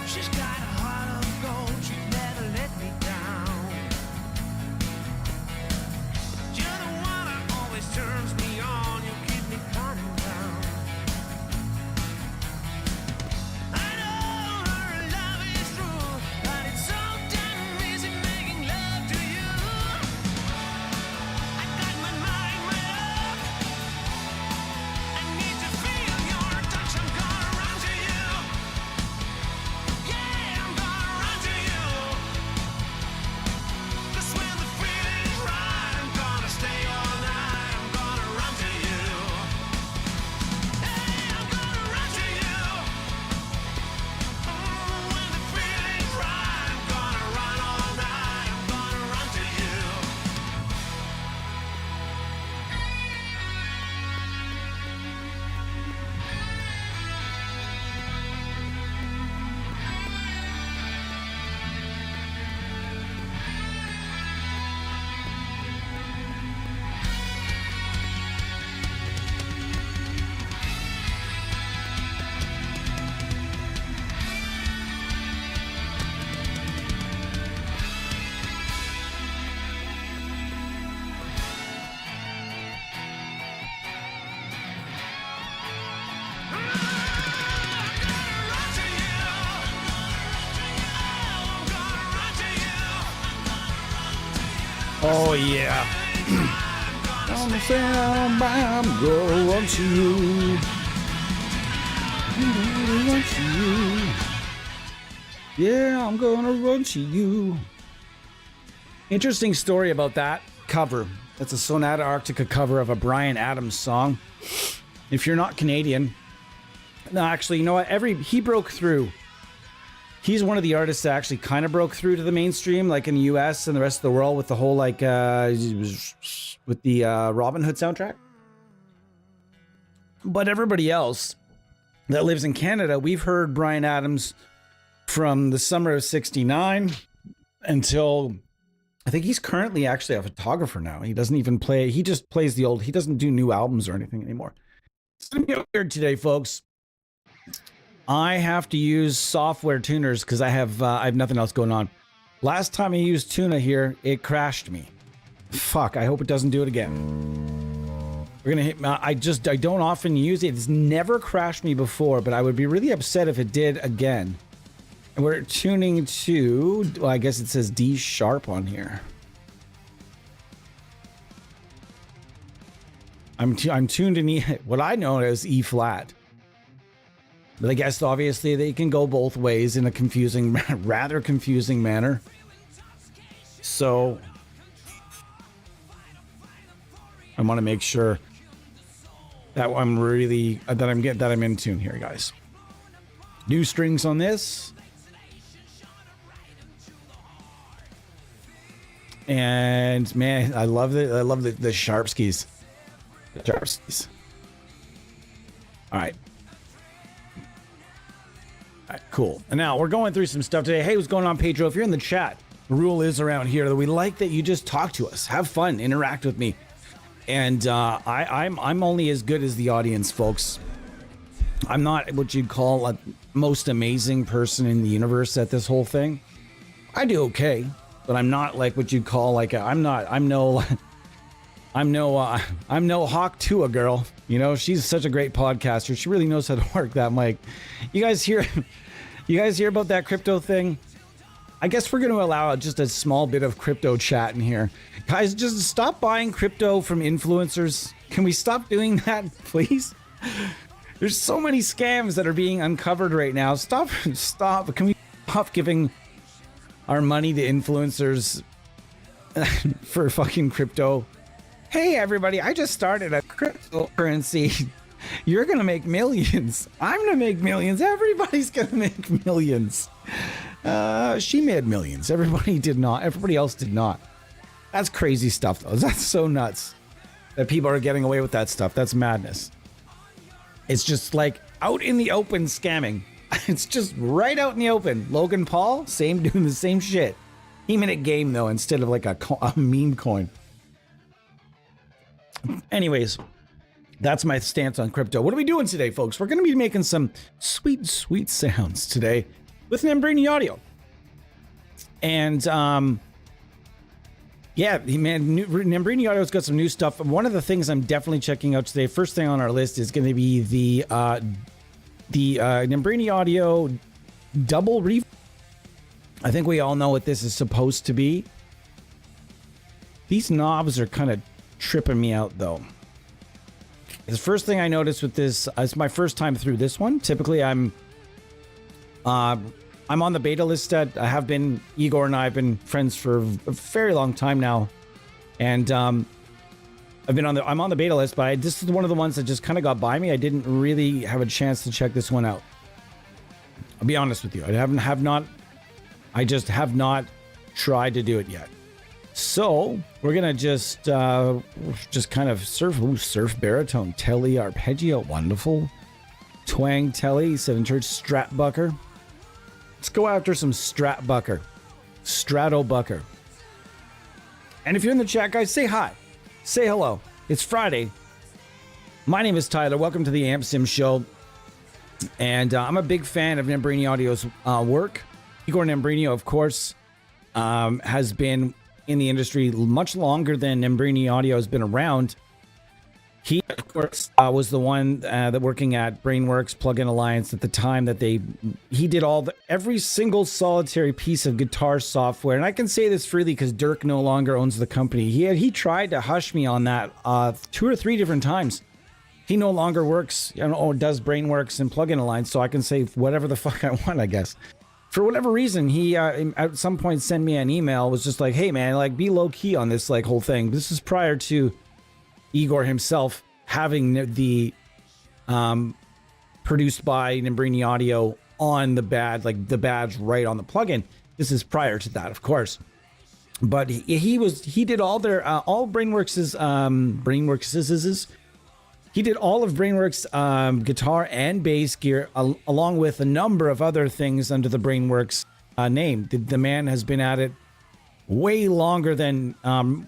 She's got a heart of gold, she'll never let me down. You're the one that always turns me on, you keep me coming down. I know her love is true, but it's so damn easy making love to you. I got my mind made up, I need to feel your touch, I'm gonna run to you. Yeah, I'm gonna run to you. 'Cause when the feeling's right, I'm gonna stay all night, I'm gonna run to you. Hey, I'm gonna run to you. When the feeling's right, I'm gonna run all night, I'm gonna run to you. Oh yeah. I'm the sound I'm gonna run to you. I'm gonna run to you. Yeah, I'm gonna run to you. Interesting story about that cover. That's a Sonata Arctica cover of a Bryan Adams song. If you're not Canadian, no, actually, you know what? He broke through. He's one of the artists that actually kind of broke through to the mainstream, like in the US and the rest of the world, with the whole with the Robin Hood soundtrack. But everybody else that lives in Canada, we've heard Bryan Adams from the summer of '69 until I think he's currently actually a photographer now. He doesn't even play. He just plays the old. He doesn't do new albums or anything anymore. It's gonna get weird today, folks. I have to use software tuners because I have nothing else going on. Last time I used Tuna here, it crashed me. Fuck, I hope it doesn't do it again. We're gonna hit, I don't often use it. It's never crashed me before, but I would be really upset if it did again. And we're tuning to, well, I guess it says D sharp on here. I'm tuned in what I know as E flat. But I guess obviously they can go both ways in a confusing, rather confusing manner. So I want to make sure that I'm really that I'm in tune here, guys. New strings on this, and man, I love it. I love the sharp skis. The sharp skis. All right. All right, cool. And now we're going through some stuff today. Hey, what's going on, Pedro? If you're in the chat, the rule is around here that we like that you just talk to us, have fun, interact with me. And I'm only as good as the audience, folks. I'm not what you'd call a most amazing person in the universe at this whole thing. I do okay, but I'm not like what you'd call like I'm no Hawk Tua girl. You know, she's such a great podcaster. She really knows how to work that mic. You guys hear about that crypto thing? I guess we're going to allow just a small bit of crypto chat in here. Guys, just stop buying crypto from influencers. Can we stop doing that, please? There's so many scams that are being uncovered right now. Stop. Can we stop giving our money to influencers for fucking crypto? Hey, everybody, I just started a cryptocurrency. You're going to make millions. I'm going to make millions. Everybody's going to make millions. She made millions. Everybody did not. Everybody else did not. That's crazy stuff, though. That's so nuts that people are getting away with that stuff. That's madness. It's just like out in the open scamming. It's just right out in the open. Logan Paul, doing the same shit. He made a game, though, instead of like a meme coin. Anyways, that's my stance on crypto. What are we doing today, folks? We're going to be making some sweet, sweet sounds today. with Nembrini Audio. And yeah, man, Nembrini Audio's got some new stuff. One of the things I'm definitely checking out today, first thing on our list, is going to be the Nembrini Audio double reverb. I think we all know what this is supposed to be. These knobs are kind of tripping me out, though. The first thing I noticed with this, it's my first time through this one. Typically, I'm on the beta list. I have been. Igor and I have been friends for a very long time now, and I'm on the beta list. But this is one of the ones that just kind of got by me. I didn't really have a chance to check this one out. I'll be honest with you. I just have not tried to do it yet. So we're gonna just kind of surf baritone, telly, arpeggio, wonderful, twang telly, 7/3 strat bucker. Let's go after some strat bucker, strato bucker. And if you're in the chat, guys, say hi, say hello. It's Friday. My name is Tyler. Welcome to the Amp Sim Show. And I'm a big fan of Nembrini Audio's work. Igor Nembrini, of course, has been in the industry much longer than Nembrini Audio has been around. He, of course, was the one that working at Brainworks Plugin Alliance at the time that he did every single solitary piece of guitar software. And I can say this freely because Dirk no longer owns the company. He tried to hush me on that 2 or 3 different times. He no longer works, does Brainworks and Plugin Alliance, so I can say whatever the fuck I want, I guess. For whatever reason, he at some point sent me an email, was just like, hey man, like be low key on this like whole thing. This is prior to Igor himself having the produced by Nembrini Audio on the badge, like the badge right on the plugin. This is prior to that, of course. But he did all their all Brainworks's he did all of Brainworks guitar and bass gear, along with a number of other things under the Brainworks name. The man has been at it way longer than Neural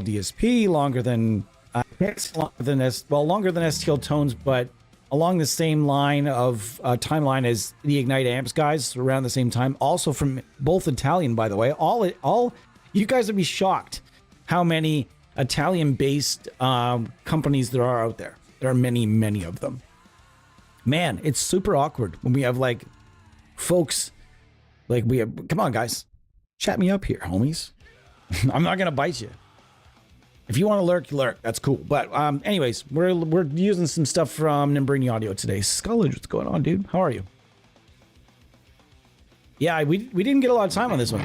DSP, longer than STL Tones, but along the same line of timeline as the Ignite Amps guys around the same time. Also from both Italian, by the way. All you guys would be shocked how many Italian-based companies there are out there. There are many, many of them. Man, it's super awkward when we have like folks like we have. Come on, guys, chat me up here, homies. I'm not gonna bite you. If you want to lurk, lurk. That's cool. But anyways, we're using some stuff from Nembrini Audio today. Scullage, what's going on, dude? How are you? Yeah, we didn't get a lot of time on this one.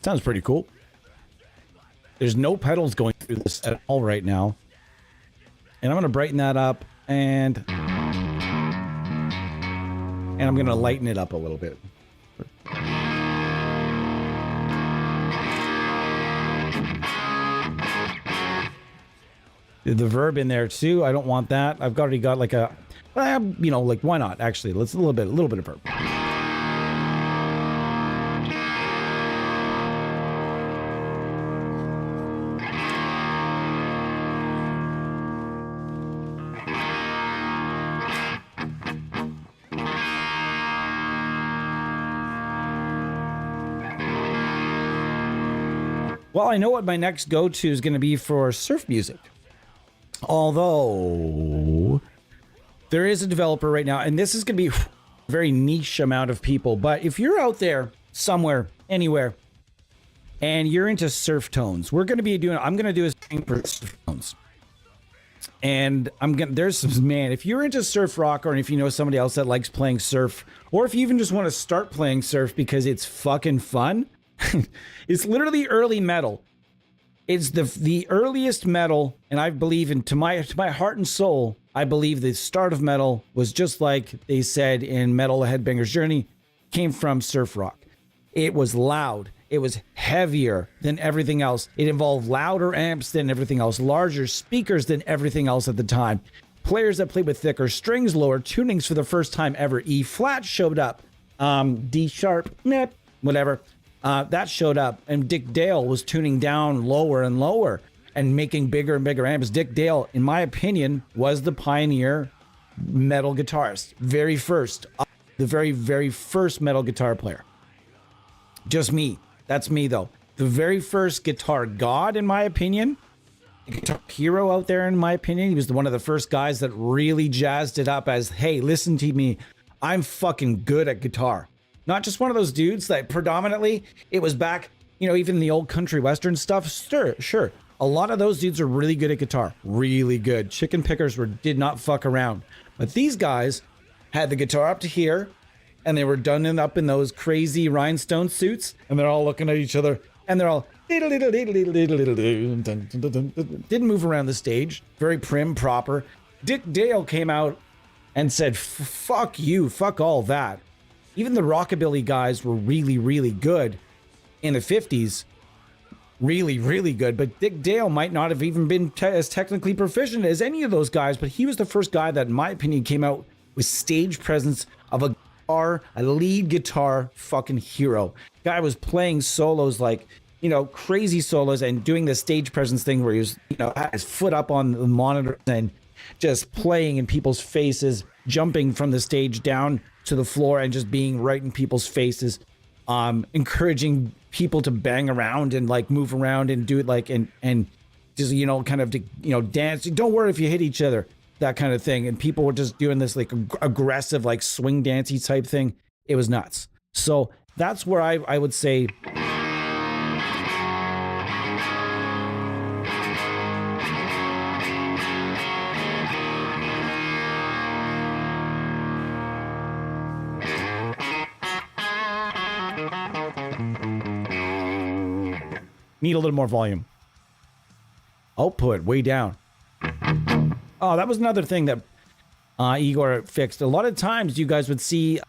Sounds pretty cool. There's no pedals going through this at all right now. And I'm going to brighten that up and I'm going to lighten it up a little bit. The verb in there too. I don't want that. I've already got like a, like why not? Actually, let's a little bit of verb. Well, I know what my next go-to is going to be for surf music. Although there is a developer right now, and this is going to be a very niche amount of people. But if you're out there somewhere, anywhere, and you're into surf tones, I'm going to do a stream for surf tones. And if you're into surf rock, or if you know somebody else that likes playing surf, or if you even just want to start playing surf because it's fucking fun, it's literally early metal. It's the earliest metal, and I believe to my heart and soul, I believe the start of metal was just like they said in Metal: A Headbanger's Journey, came from surf rock. It was loud. It was heavier than everything else. It involved louder amps than everything else, larger speakers than everything else at the time. Players that played with thicker strings, lower tunings for the first time ever. E flat showed up. D sharp, whatever. That showed up. And Dick Dale was tuning down lower and lower and making bigger and bigger amps. Dick Dale, in my opinion, was the pioneer metal guitarist. Very first. The very, very first metal guitar player. Just me. That's me, though. The very first guitar god, in my opinion. Guitar hero out there, in my opinion. He was one of the first guys that really jazzed it up as, hey, listen to me. I'm fucking good at guitar. Not just one of those dudes that predominantly, it was back, even the old country western stuff. Sure. A lot of those dudes are really good at guitar. Really good. Chicken pickers did not fuck around. But these guys had the guitar up to here, and they were done up in those crazy rhinestone suits, and they're all looking at each other, and they're all didn't move around the stage. Very prim, proper. Dick Dale came out and said, fuck you, fuck all that. Even the rockabilly guys were really, really good in the 50s. Really, really good. But Dick Dale might not have even been as technically proficient as any of those guys, but he was the first guy that, in my opinion, came out with stage presence of a lead guitar fucking hero. Guy was playing solos like, crazy solos and doing the stage presence thing where he was, had his foot up on the monitor and just playing in people's faces, jumping from the stage down to the floor and just being right in people's faces, encouraging people to bang around and like move around and do it like, and just, kind of, dance. Don't worry if you hit each other, that kind of thing. And people were just doing this like aggressive, like swing dancey type thing. It was nuts. So that's where I would say, need a little more volume. Output way down. Oh, that was another thing that Igor fixed. A lot of times you guys would see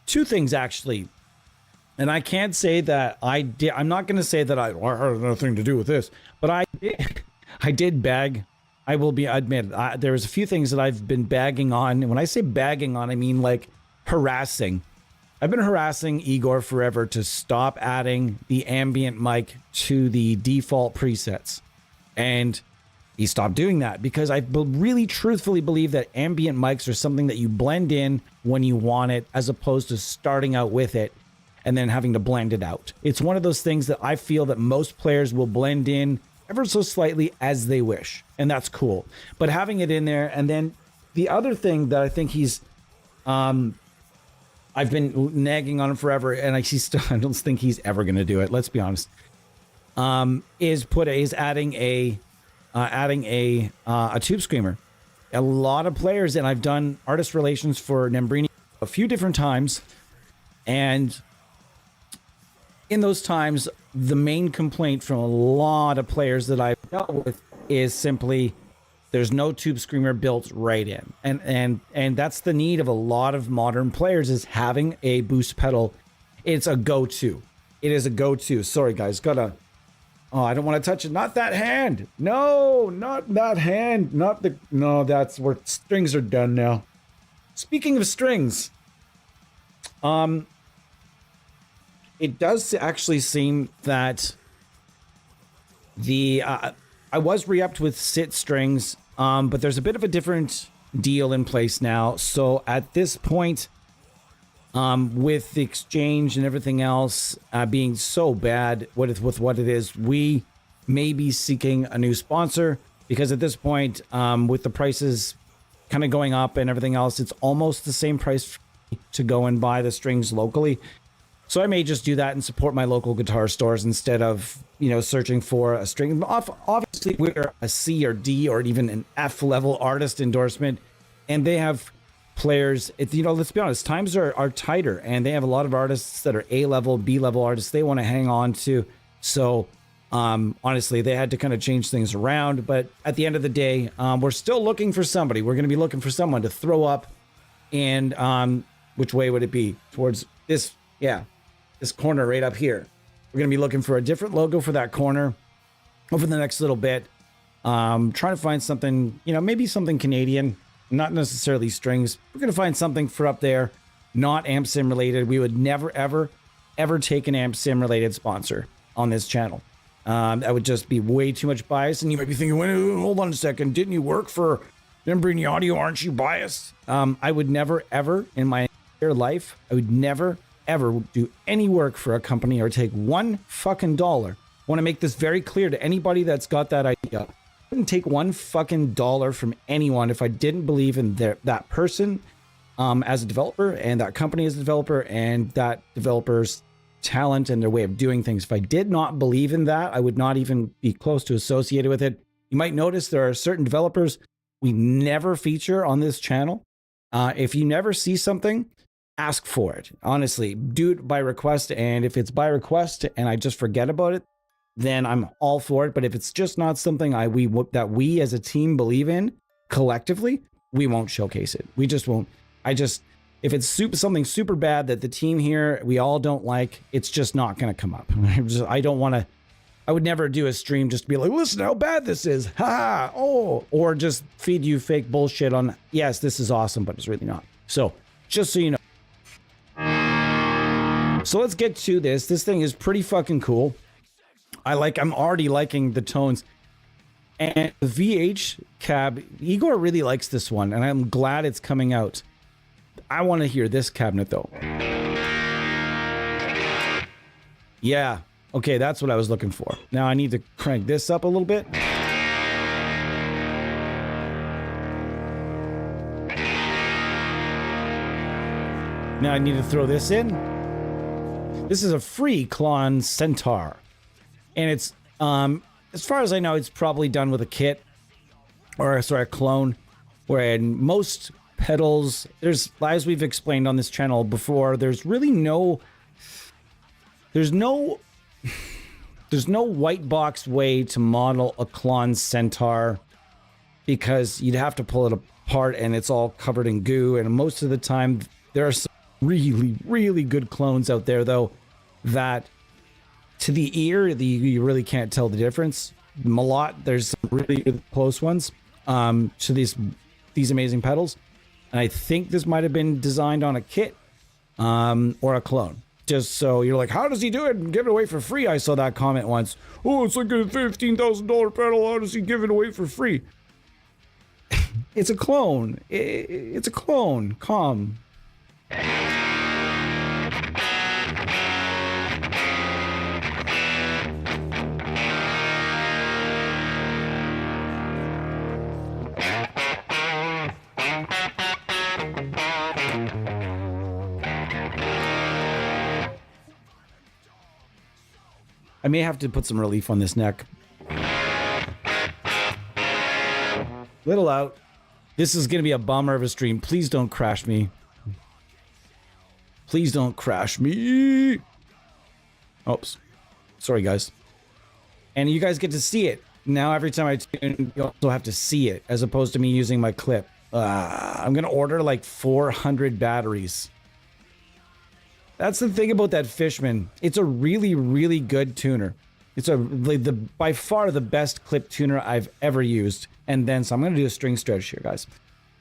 two things actually. And I can't say that I did. I'm not going to say that I had nothing to do with this, but I did bag. I will admit there was a few things that I've been bagging on. And when I say bagging on, I mean like harassing. I've been harassing Igor forever to stop adding the ambient mic to the default presets. And he stopped doing that because I really truthfully believe that ambient mics are something that you blend in when you want it, as opposed to starting out with it and then having to blend it out. It's one of those things that I feel that most players will blend in ever so slightly as they wish. And that's cool. But having it in there, and then the other thing that I think he's... I've been nagging on him forever, and I don't think he's ever going to do it. Let's be honest. Is adding a tube screamer. A lot of players, and I've done artist relations for Nembrini a few different times, and in those times, the main complaint from a lot of players that I've dealt with is simply, there's no tube screamer built right in. And that's the need of a lot of modern players, is having a boost pedal. It's a go-to. It is a go-to. Sorry, guys. Oh, I don't want to touch it. Not that hand. No, not that hand. No, that's where strings are done now. Speaking of strings, it does actually seem that I was re-upped with sit strings, but there's a bit of a different deal in place now. So at this point, with the exchange and everything else being so bad with what it is, we may be seeking a new sponsor, because at this point, with the prices kind of going up and everything else, it's almost the same price to go and buy the strings locally. So I may just do that and support my local guitar stores instead of, searching for a string. Obviously, we're a C or D or even an F level artist endorsement, and they have players. Let's be honest, times are tighter, and they have a lot of artists that are A level, B level artists they want to hang on to. So honestly, they had to kind of change things around. But at the end of the day, we're still looking for somebody. We're going to be looking for someone to throw up. And which way would it be? Towards this? Yeah. This corner right up here. We're going to be looking for a different logo for that corner over the next little bit. Trying to find something, maybe something Canadian, not necessarily strings. We're going to find something for up there, not amp sim related. We would never, ever take an amp sim related sponsor on this channel. That would just be way too much bias. And you might be thinking, wait, hold on a second. Didn't you work for Nembrini Audio? Aren't you biased? I would never, ever in my entire life, I would never, ever do any work for a company or take one fucking dollar. I want to make this very clear to anybody that's got that idea. I wouldn't take one fucking dollar from anyone if I didn't believe in that person as a developer and that company as a developer and that developer's talent and their way of doing things. If I did not believe in that, I would not even be close to associated with it. You might notice there are certain developers we never feature on this channel. If you never see something, ask for it. Honestly, do it by request. And if it's by request and I just forget about it, then I'm all for it. But if it's just not something that we as a team believe in collectively, we won't showcase it. We just won't. If it's something super bad that the team here, we all don't like, it's just not going to come up. I would never do a stream just to be like, listen how bad this is. Ha! Oh, or just feed you fake bullshit on, yes, this is awesome, but it's really not. So just so you know. So let's get to this. This thing is pretty fucking cool. I'm already liking the tones. And the VH cab, Igor really likes this one, and I'm glad it's coming out. I want to hear this cabinet though. Yeah. Okay, that's what I was looking for. Now I need to crank this up a little bit. Now I need to throw this in. This is a free Klon Centaur. And it's, as far as I know, it's probably done with a kit. Or, sorry, a clone. Where in most pedals, as we've explained on this channel before, there's no white box way to model a Klon Centaur because you'd have to pull it apart and it's all covered in goo. And most of the time, there are some really, really good clones out there, though, that to the ear, you really can't tell the difference. There's some really close ones to these amazing pedals. And I think this might have been designed on a kit or a clone. Just so you're like, how does he do it and give it away for free? I saw that comment once. Oh, it's like a $15,000 pedal. How does he give it away for free? It's a clone. It's a clone. Calm. I may have to put some relief on this neck. Little out. This is going to be a bummer of a stream. Please don't crash me. Please don't crash me. Oops. Sorry, guys. And you guys get to see it. Now, every time I tune, you also have to see it, as opposed to me using my clip. I'm going to order like 400 batteries. That's the thing about that Fishman. It's a really, really good tuner. It's by far the best clip tuner I've ever used. And then, so I'm going to do a string stretch here, guys.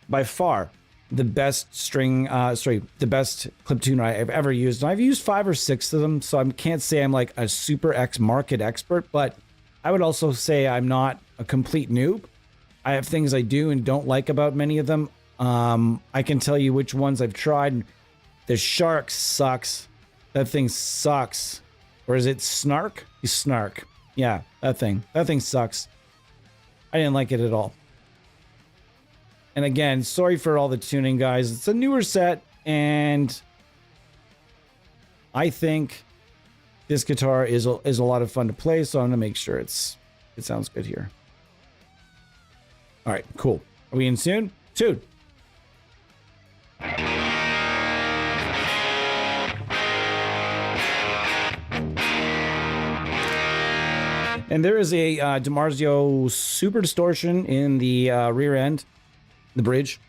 By far, the best the best clip tuner I've ever used. And I've used 5 or 6 of them, so I can't say I'm like a super market expert, but I would also say I'm not a complete noob. I have things I do and don't like about many of them. I can tell you which ones I've tried. The Shark sucks. That thing sucks. Or is it Snark? Snark. Yeah, that thing. That thing sucks. I didn't like it at all. And again, sorry for all the tuning, guys. It's a newer set, and I think this guitar is a lot of fun to play, so I'm going to make sure it sounds good here. All right, cool. Are we in soon? Soon. And there is a DiMarzio Super Distortion in the rear end, the bridge.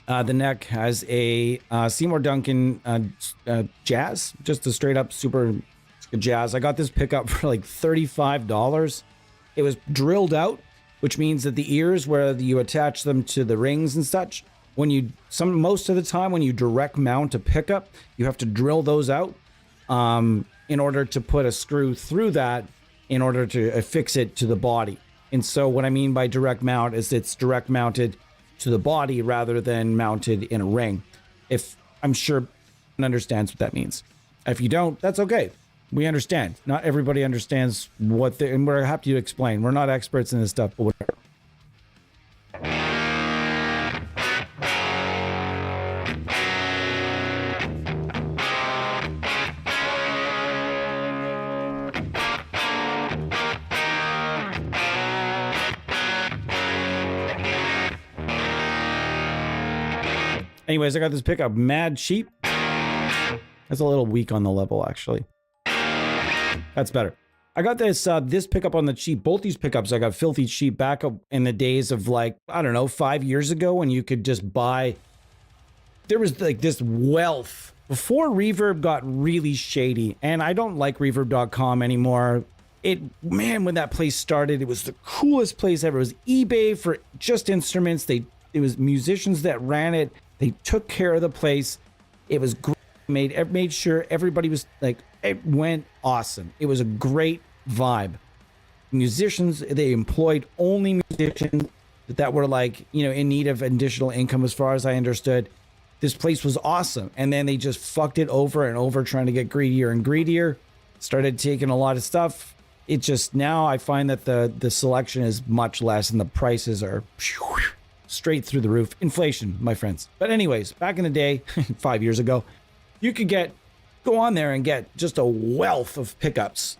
The neck has a Seymour Duncan Jazz, just a straight up Super Jazz. I got this pickup for like $35. It was drilled out. which means that the ears where you attach them to the rings and such, when you most of the time when you direct mount a pickup, you have to drill those out in order to put a screw through that in order to affix it to the body. And so what I mean by direct mount is it's direct mounted to the body rather than mounted in a ring. If I'm sure understands what that means. If you don't, that's okay. We understand. Not everybody understands and we're happy to explain. We're not experts in this stuff, but whatever. Anyways, I got this pickup, Mad Cheap. That's a little weak on the level, actually. That's better. I got this pickup on the cheap. Both these pickups I got filthy cheap back up in the days of, like, I don't know, 5 years ago when you could just buy. There was like this wealth before Reverb got really shady, and I don't like Reverb.com anymore. Man, when that place started, it was the coolest place ever. It was eBay for just instruments. It was musicians that ran it. They took care of the place. It was great. Made sure everybody was like, it went awesome. It was a great vibe. Musicians, they employed only musicians that were like, in need of additional income as far as I understood. This place was awesome. And then they just fucked it over and over, trying to get greedier and greedier. Started taking a lot of stuff. It just, now I find that the selection is much less and the prices are straight through the roof. Inflation, my friends. But anyways, back in the day, 5 years ago, you could go on there and get just a wealth of pickups.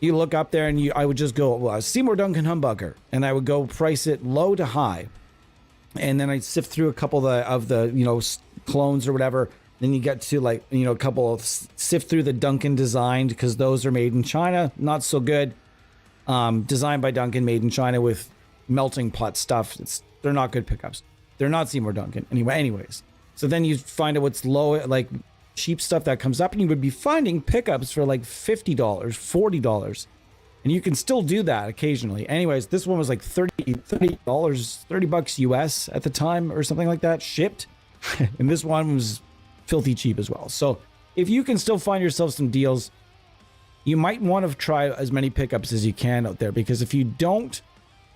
You look up there and I would just go, Seymour Duncan humbucker, and I would go price it low to high. And then I'd sift through a couple of the clones or whatever. Then you get to a couple of sift through the Duncan designed, because those are made in China. Not so good. Designed by Duncan, made in China with melting pot stuff. They're not good pickups. They're not Seymour Duncan. Anyways. So then you find out what's low, like cheap stuff that comes up, and you would be finding pickups for like $50, $40. And you can still do that occasionally. Anyways, this one was like $30 US at the time or something like that, shipped. And this one was filthy cheap as well. So if you can still find yourself some deals, you might want to try as many pickups as you can out there, because if you don't,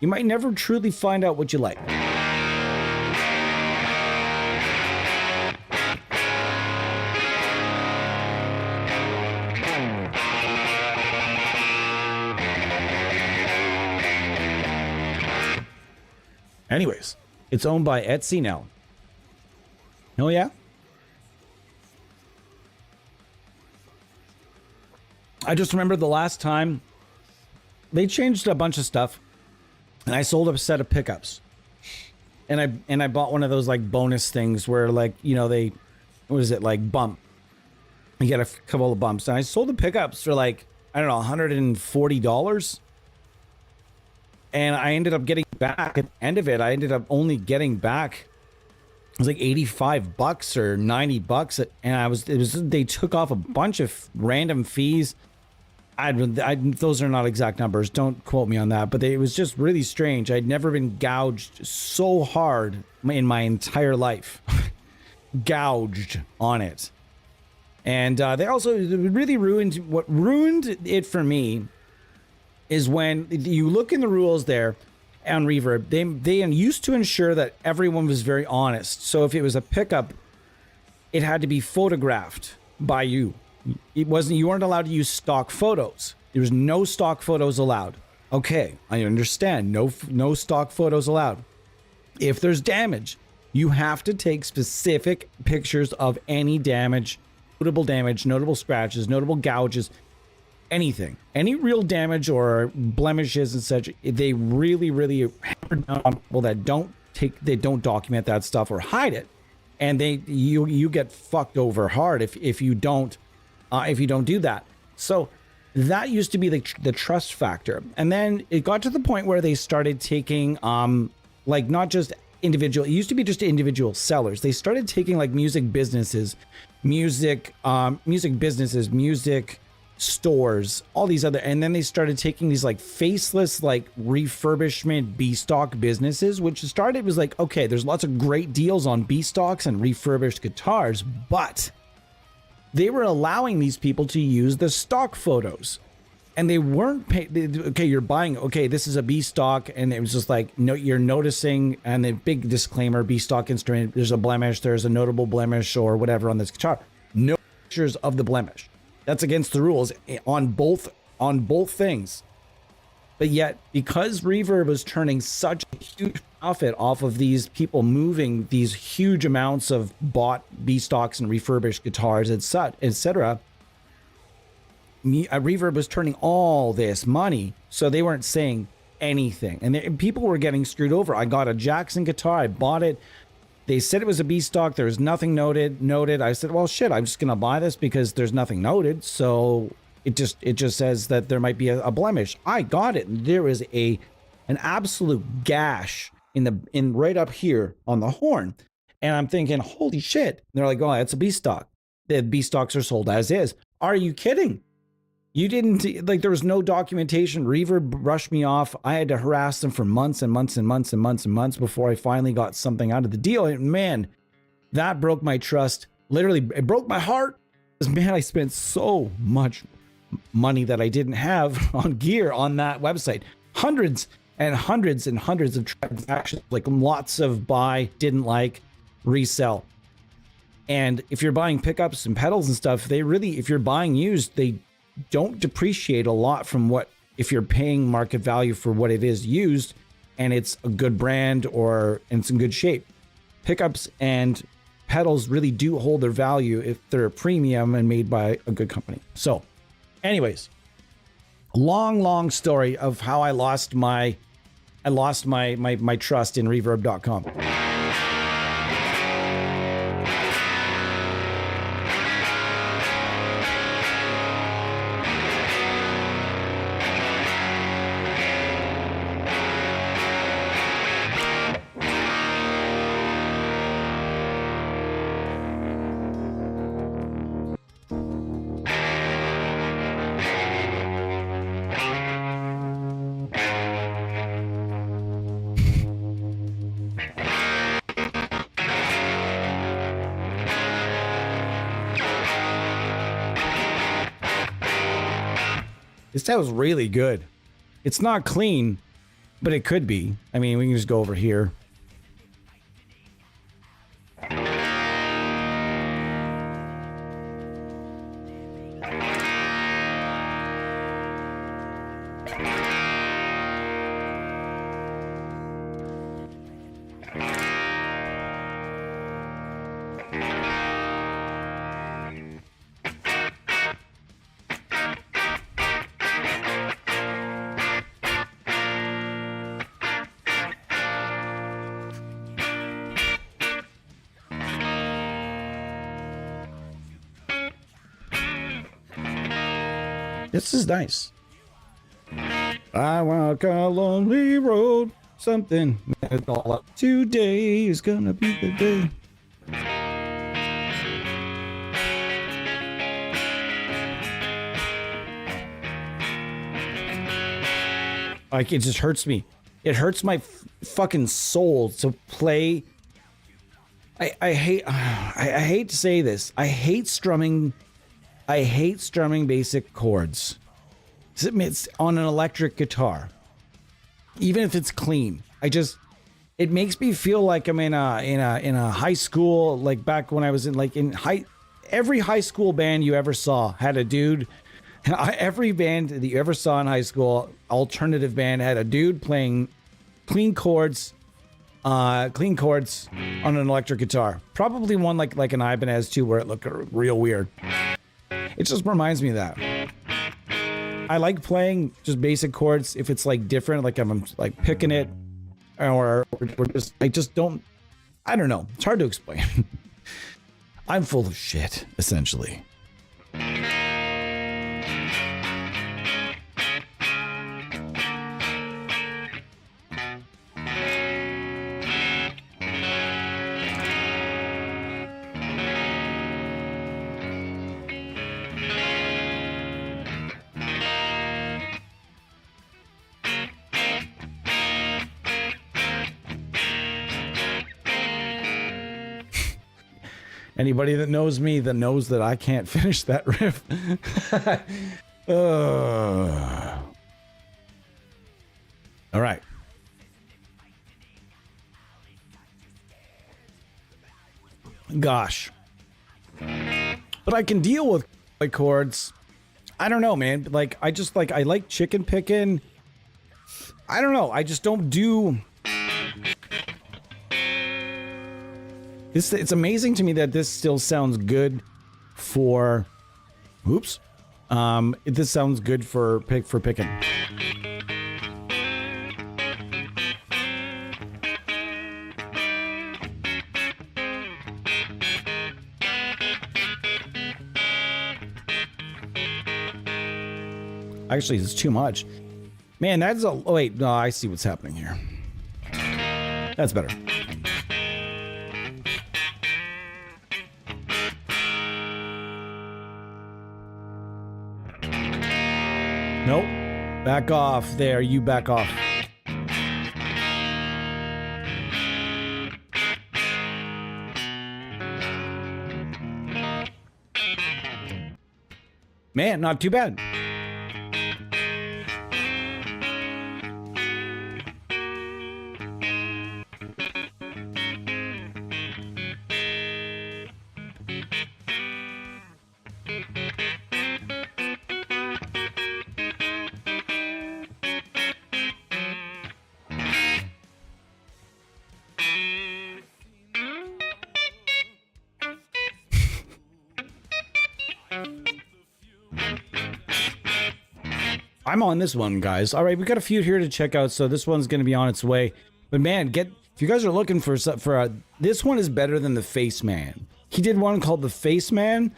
you might never truly find out what you like. Anyways, it's owned by Etsy now. Oh, yeah? I just remember the last time they changed a bunch of stuff, and I sold a set of pickups. And I bought one of those like bonus things where what is it, like bump. You get a couple of bumps. And I sold the pickups for like, I don't know, $140. And I ended up getting back at the end of it. I ended up only getting back, it was like $85 or $90. And they took off a bunch of random fees. Those are not exact numbers. Don't quote me on that. But it was just really strange. I'd never been gouged so hard in my entire life. Gouged on it. And they also really what ruined it for me is when you look in the rules there on Reverb, they used to ensure that everyone was very honest. So if it was a pickup, it had to be photographed by you. You weren't allowed to use stock photos. There was no stock photos allowed. Okay, I understand. No stock photos allowed. If there's damage, you have to take specific pictures of any damage, notable scratches, notable gouges, anything, any real damage or blemishes and such. They really, really hammer down on people that don't document that stuff or hide it, and you get fucked over hard if you don't do that. So that used to be the trust factor, and then it got to the point where they started taking not just individual. It used to be just individual sellers. They started taking like music stores, all these other, and then they started taking these like faceless, like refurbishment B stock businesses, which started was like, okay, there's lots of great deals on B stocks and refurbished guitars, but they were allowing these people to use the stock photos, and they weren't okay, you're buying, okay, this is a B stock, and it was just like, no, you're noticing, and the big disclaimer, B stock instrument, there's a blemish, there's a notable blemish or whatever on this guitar. No pictures of the blemish. That's against the rules on both things. But yet, because Reverb was turning such a huge profit off of these people moving these huge amounts of bought B stocks and refurbished guitars, etc., Reverb was turning all this money, so they weren't saying anything, and people were getting screwed over. I got a Jackson guitar, I bought it. They said it was a B stock. There was nothing noted. I said, well, shit, I'm just going to buy this because there's nothing noted. So it just says that there might be a blemish. I got it. And there was an absolute gash in right up here on the horn. And I'm thinking, holy shit. And they're like, oh, that's a B stock. The B stocks are sold as is. Are you kidding? You didn't, like, there was no documentation. Reverb brushed me off. I had to harass them for months and months and months and months and months before I finally got something out of the deal. And man, that broke my trust. Literally, it broke my heart. Because man, I spent so much money that I didn't have on gear on that website. Hundreds and hundreds and hundreds of transactions, like lots of buy, didn't like, resell. And if you're buying pickups and pedals and stuff, they really, if you're buying used, they don't depreciate a lot from what, if you're paying market value for what it is used and it's a good brand or it's in good shape. Pickups and pedals really do hold their value if they're premium and made by a good company. So anyways, long story of how I lost my trust in reverb.com. This sounds really good. It's not clean, but it could be. I mean, we can just go over here. This is nice. I walk a lonely road. Something that's all up. Today is gonna be the day. Like, it just hurts me. It hurts my fucking soul to play. I hate to say this. I hate strumming basic chords. It's on an electric guitar. Even if it's clean. It makes me feel like I'm in a high school, like back when I was every high school band you ever saw had a dude. Every band that you ever saw in high school, alternative band, had a dude playing clean chords on an electric guitar. Probably one like an Ibanez too, where it looked real weird. It just reminds me of that. I like playing just basic chords if it's like different, like I'm like picking it, or just I don't know. It's hard to explain. I'm full of shit, essentially. Anybody that knows me that knows that I can't finish that riff. All right. Gosh. But I can deal with chords. I don't know, man. Like, I like chicken picking. I don't know. I just don't do... It's amazing to me that this still sounds good for... Oops. This sounds good for picking. Actually, it's too much. Man, that's a... Oh, wait. No, I see what's happening here. That's better. Nope. Back off there. You back off. Man, not too bad. I'm on this one, guys. All right, we got a few here to check out, so this one's going to be on its way. But man, if you guys are looking for this one is better than the Face Man. He did one called the Face Man,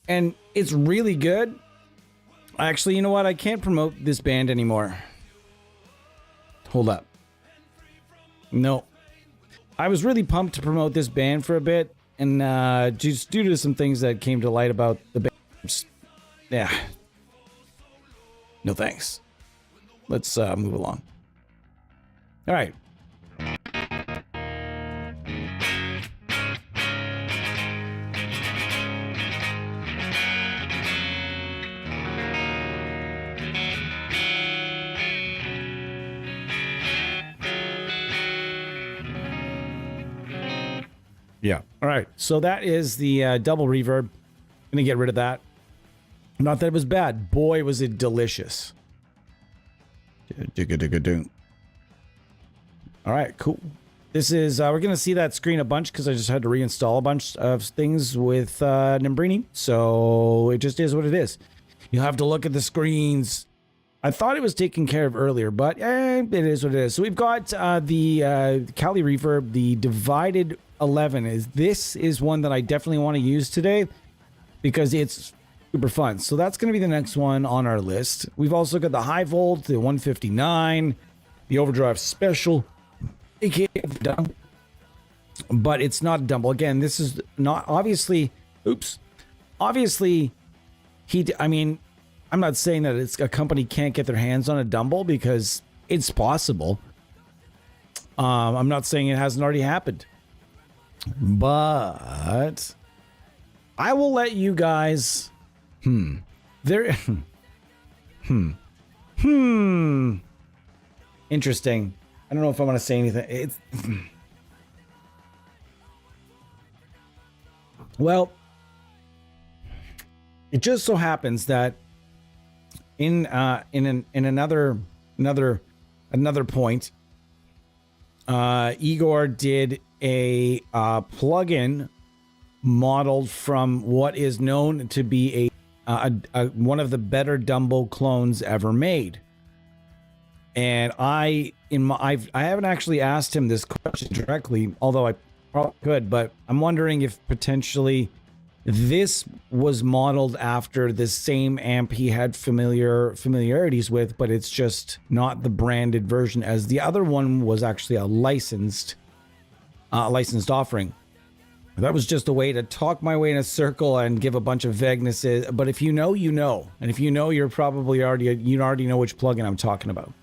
and it's really good. Actually, you know what? I can't promote this band anymore. Hold up. No. I was really pumped to promote this band for a bit, and just due to some things that came to light about the band, yeah. No thanks. Let's move along. All right. Yeah. All right. So that is the double reverb. Gonna get rid of that. Not that it was bad. Boy, was it delicious. All right, cool. This is, we're going to see that screen a bunch because I just had to reinstall a bunch of things with Nembrini. So it just is what it is. You'll have to look at the screens. I thought it was taken care of earlier, but it is what it is. So we've got the Cali Reverb, the Divided 11. This is one that I definitely want to use today because it's super fun. So that's going to be the next one on our list. We've also got the High Volt, the 159, the Overdrive Special, aka dumb, but it's not a dumble. Again, this is not obviously. Oops. Obviously, I mean, I'm not saying that it's a company can't get their hands on a dumble because it's possible. I'm not saying it hasn't already happened, but I will let you guys. There. Interesting. I don't know if I want to say anything. It's. Well, it just so happens that in another point, Igor did a plugin modeled from what is known to be a one of the better Dumbo clones ever made. And I haven't actually asked him this question directly, although I probably could, but I'm wondering if potentially this was modeled after the same amp he had familiarities with, but it's just not the branded version, as the other one was actually a licensed offering. That was just a way to talk my way in a circle and give a bunch of vaguenesses. But if you know, you know. And if you know, you already know which plugin I'm talking about.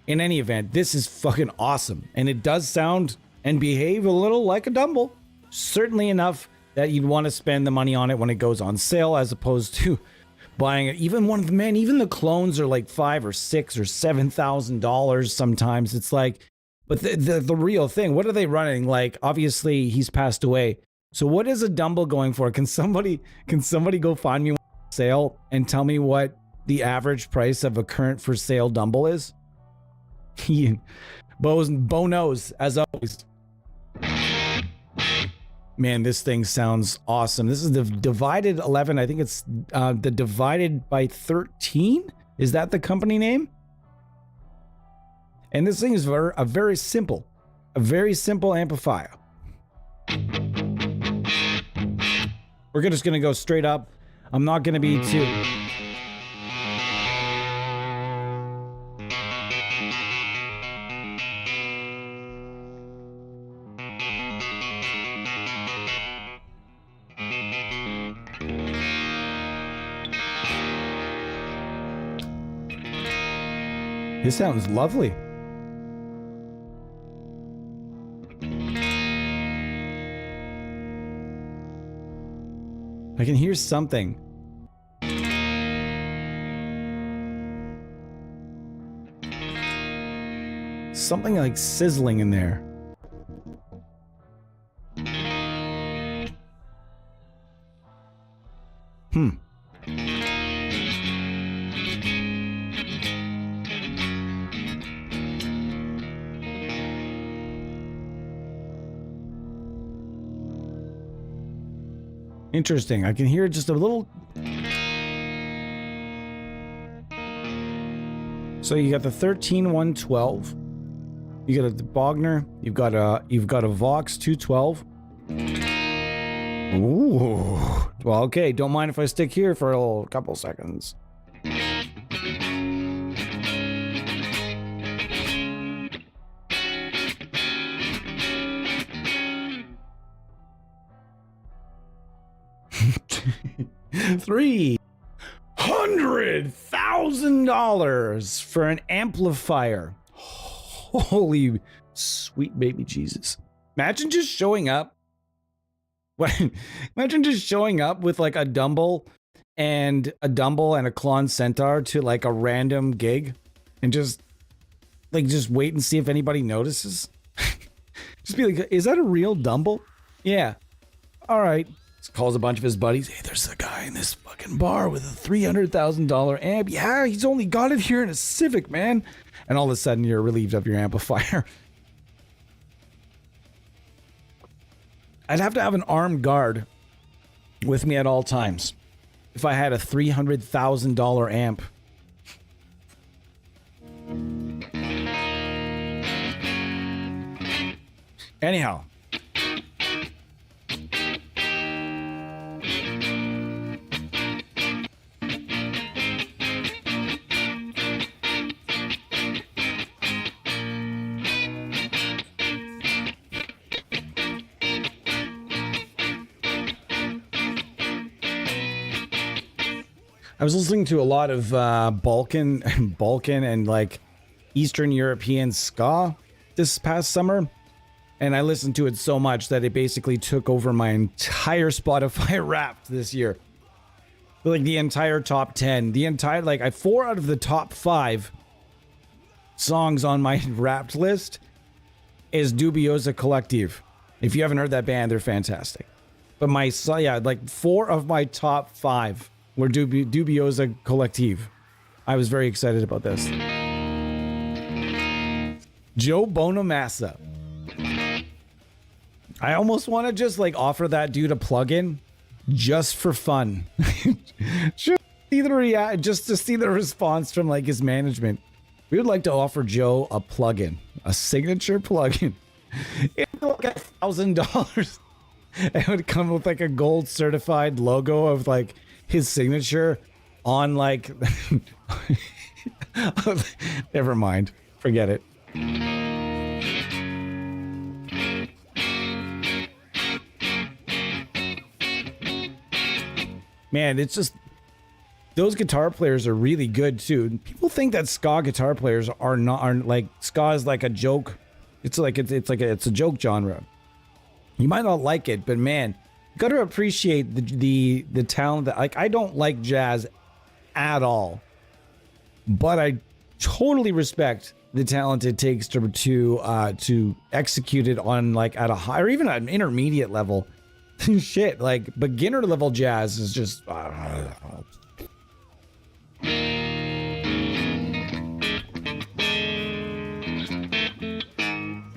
In any event, this is fucking awesome. And it does sound and behave a little like a Dumble. Certainly enough that you'd want to spend the money on it when it goes on sale, as opposed to buying it. Even one of the even the clones are like $5,000 or $6,000 or $7,000 sometimes. It's like, but the real thing, what are they running? Like, obviously he's passed away. So what is a Dumble going for? Can somebody go find me one on sale and tell me what the average price of a current for sale Dumble is? Bo knows, as always. Man, this thing sounds awesome. This is the Divided 11. I think it's the Divided by 13. Is that the company name? And this thing is a very simple amplifier. We're just going to go straight up. I'm not going to be too... This sounds lovely. I can hear something. Something like sizzling in there. Interesting. I can hear just a little. So you got the 13112. You got a Bogner. You've got a Vox 212. Ooh. Well, okay. Don't mind if I stick here for a couple seconds. $300,000 for an amplifier. Holy sweet baby Jesus. Imagine just showing up. Imagine just showing up with like a Dumble and a Klon Centaur to like a random gig and just wait and see if anybody notices. Just be like, is that a real Dumble? Yeah. All right. Calls a bunch of his buddies. Hey, there's a guy in this fucking bar with a $300,000 amp. Yeah, he's only got it here in a Civic, man. And all of a sudden, you're relieved of your amplifier. I'd have to have an armed guard with me at all times if I had a $300,000 amp. Anyhow. I was listening to a lot of Balkan and like Eastern European ska this past summer, and I listened to it so much that it basically took over my entire Spotify Wrapped this year. Like the entire top 10, the entire like 4 out of the top 5 songs on my Wrapped list is Dubiosa Collective. If you haven't heard that band, they're fantastic. But like 4 of my top 5 were Dubiosa Collective. I was very excited about this. Joe Bonamassa. I almost want to just like offer that dude a plug-in just for fun. just to see the response from like his management. We would like to offer Joe a plug-in, a signature plug-in. It would be like $1,000. It would come with like a gold certified logo of like his signature on like never mind, forget it. Man, it's just those guitar players are really good too. People think that ska guitar players aren't like ska is like a joke. It's a joke genre. You might not like it, but man, got to appreciate the talent that, like, I don't like jazz at all, but I totally respect the talent it takes to execute it on, like, at a high or even an intermediate level. Shit, like beginner level jazz is just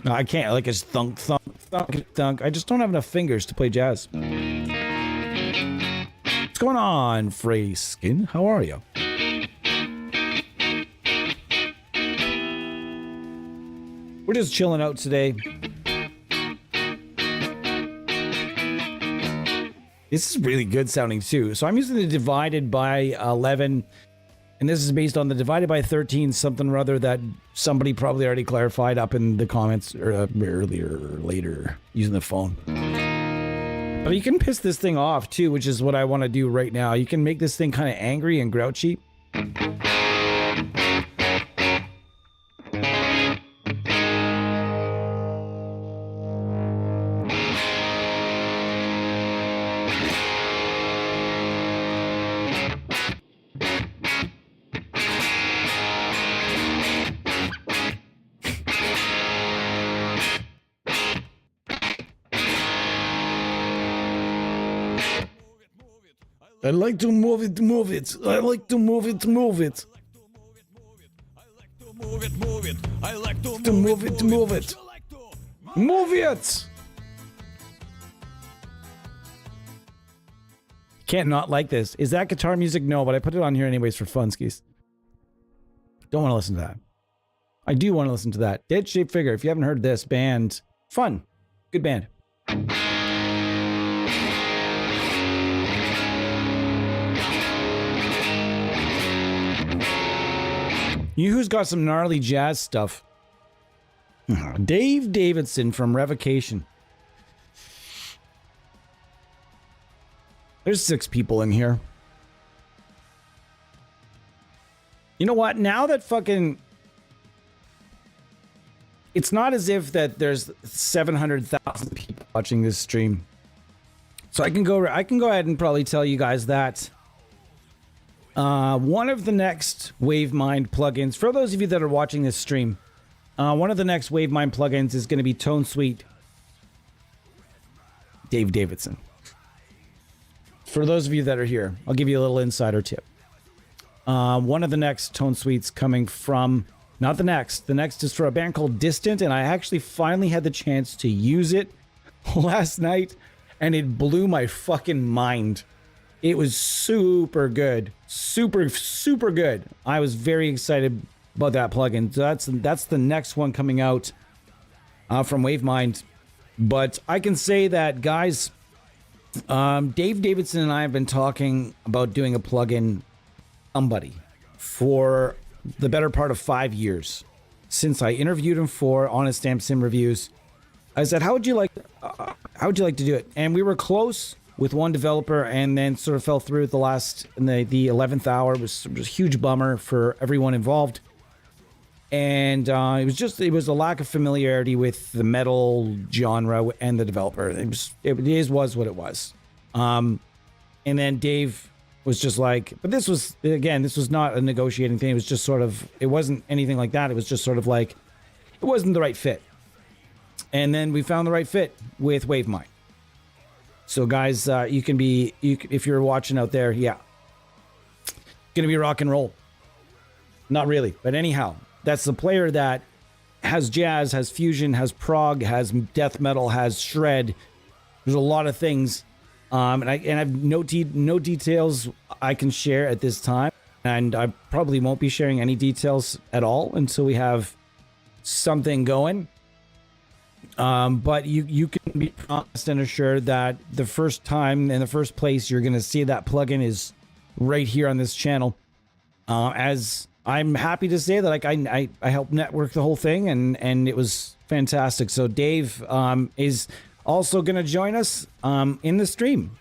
no, I can't. Like, it's thunk, thunk, thunk, thunk. I just don't have enough fingers to play jazz. What's going on, Frey Skin? How are you? We're just chilling out today. This is really good sounding too. So I'm using the divided by 11. And this is based on the divided by 13 something or other that somebody probably already clarified up in the comments or earlier or later using the phone. But you can piss this thing off too, which is what I want to do right now. You can make this thing kind of angry and grouchy. I like to move it, move it. I like to move it, move it. Move it, move it. I like to Move it, move it. Move it! Can't not like this. Is that guitar music? No, but I put it on here anyways for funskies. Don't want to listen to that. I do want to listen to that. Dead Shape Figure. If you haven't heard this band, fun. Good band. You who's got some gnarly jazz stuff? Dave Davidson from Revocation. There's 6 people in here. You know what? Now that fucking... It's not as if that there's 700,000 people watching this stream. So I can go ahead and probably tell you guys that one of the next WaveMind plugins, for those of you that are watching this stream, one of the next WaveMind plugins is going to be Tone Suite Dave Davidson. For those of you that are here, I'll give you a little insider tip. One of the next Tone Suites coming from, not the next is for a band called Distant, and I actually finally had the chance to use it last night, and it blew my fucking mind. It was super good. Super, super good. I was very excited about that plugin. So that's the next one coming out from WaveMind. But I can say that, guys, Dave Davidson and I have been talking about doing a plugin, Somebody, for the better part of 5 years. Since I interviewed him for Honest Stamp Sim Reviews, I said, how would you like to do it? And we were close with one developer, and then sort of fell through at the 11th hour. It was a huge bummer for everyone involved. And it was a lack of familiarity with the metal genre and the developer. It was what it was. And then Dave was just like, but this was not a negotiating thing. It was just sort of, it wasn't anything like that. It was just sort of like, it wasn't the right fit. And then we found the right fit with WaveMind. So guys, if you're watching out there, yeah, gonna be rock and roll. Not really, but anyhow, that's the player that has jazz, has fusion, has prog, has death metal, has shred. There's a lot of things, and I've no details I can share at this time, and I probably won't be sharing any details at all until we have something going. But you can be promised and assured that the first time and the first place you're going to see that plugin is right here on this channel. As I'm happy to say that, like, I helped network the whole thing, and it was fantastic. So Dave is also going to join us in the stream,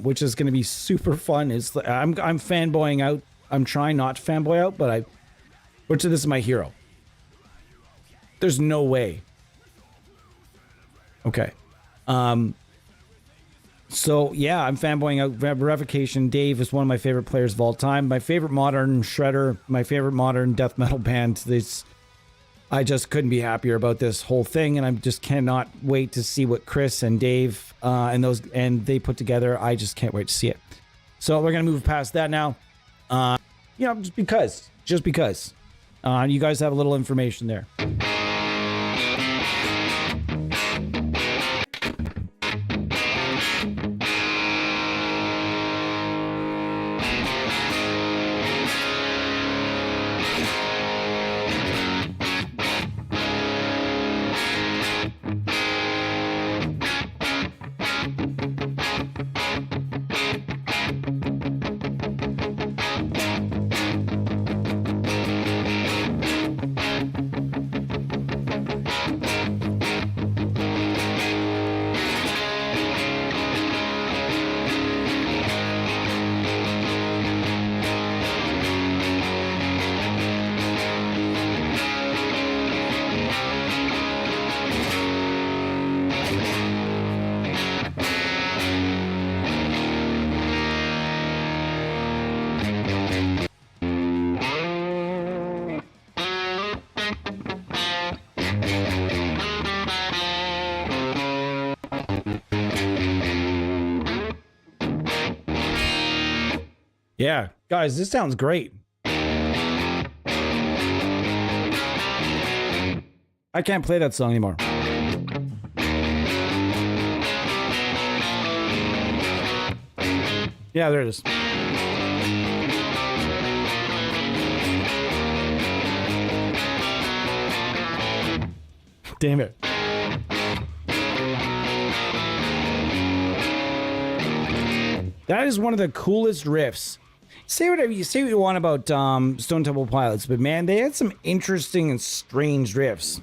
which is going to be super fun. I'm fanboying out. I'm trying not to fanboy out, but this is my hero. There's no way. Okay. So yeah, I'm fanboying out Revocation. Dave is one of my favorite players of all time. My favorite modern shredder, my favorite modern death metal band. This, I just couldn't be happier about this whole thing, and I just cannot wait to see what Chris and Dave and they put together. I just can't wait to see it. So we're gonna move past that now. Just because. You guys have a little information there. Yeah, guys, this sounds great. I can't play that song anymore. Yeah, there it is. Damn it. That is one of the coolest riffs. Say whatever you want about Stone Temple Pilots, but man, they had some interesting and strange riffs.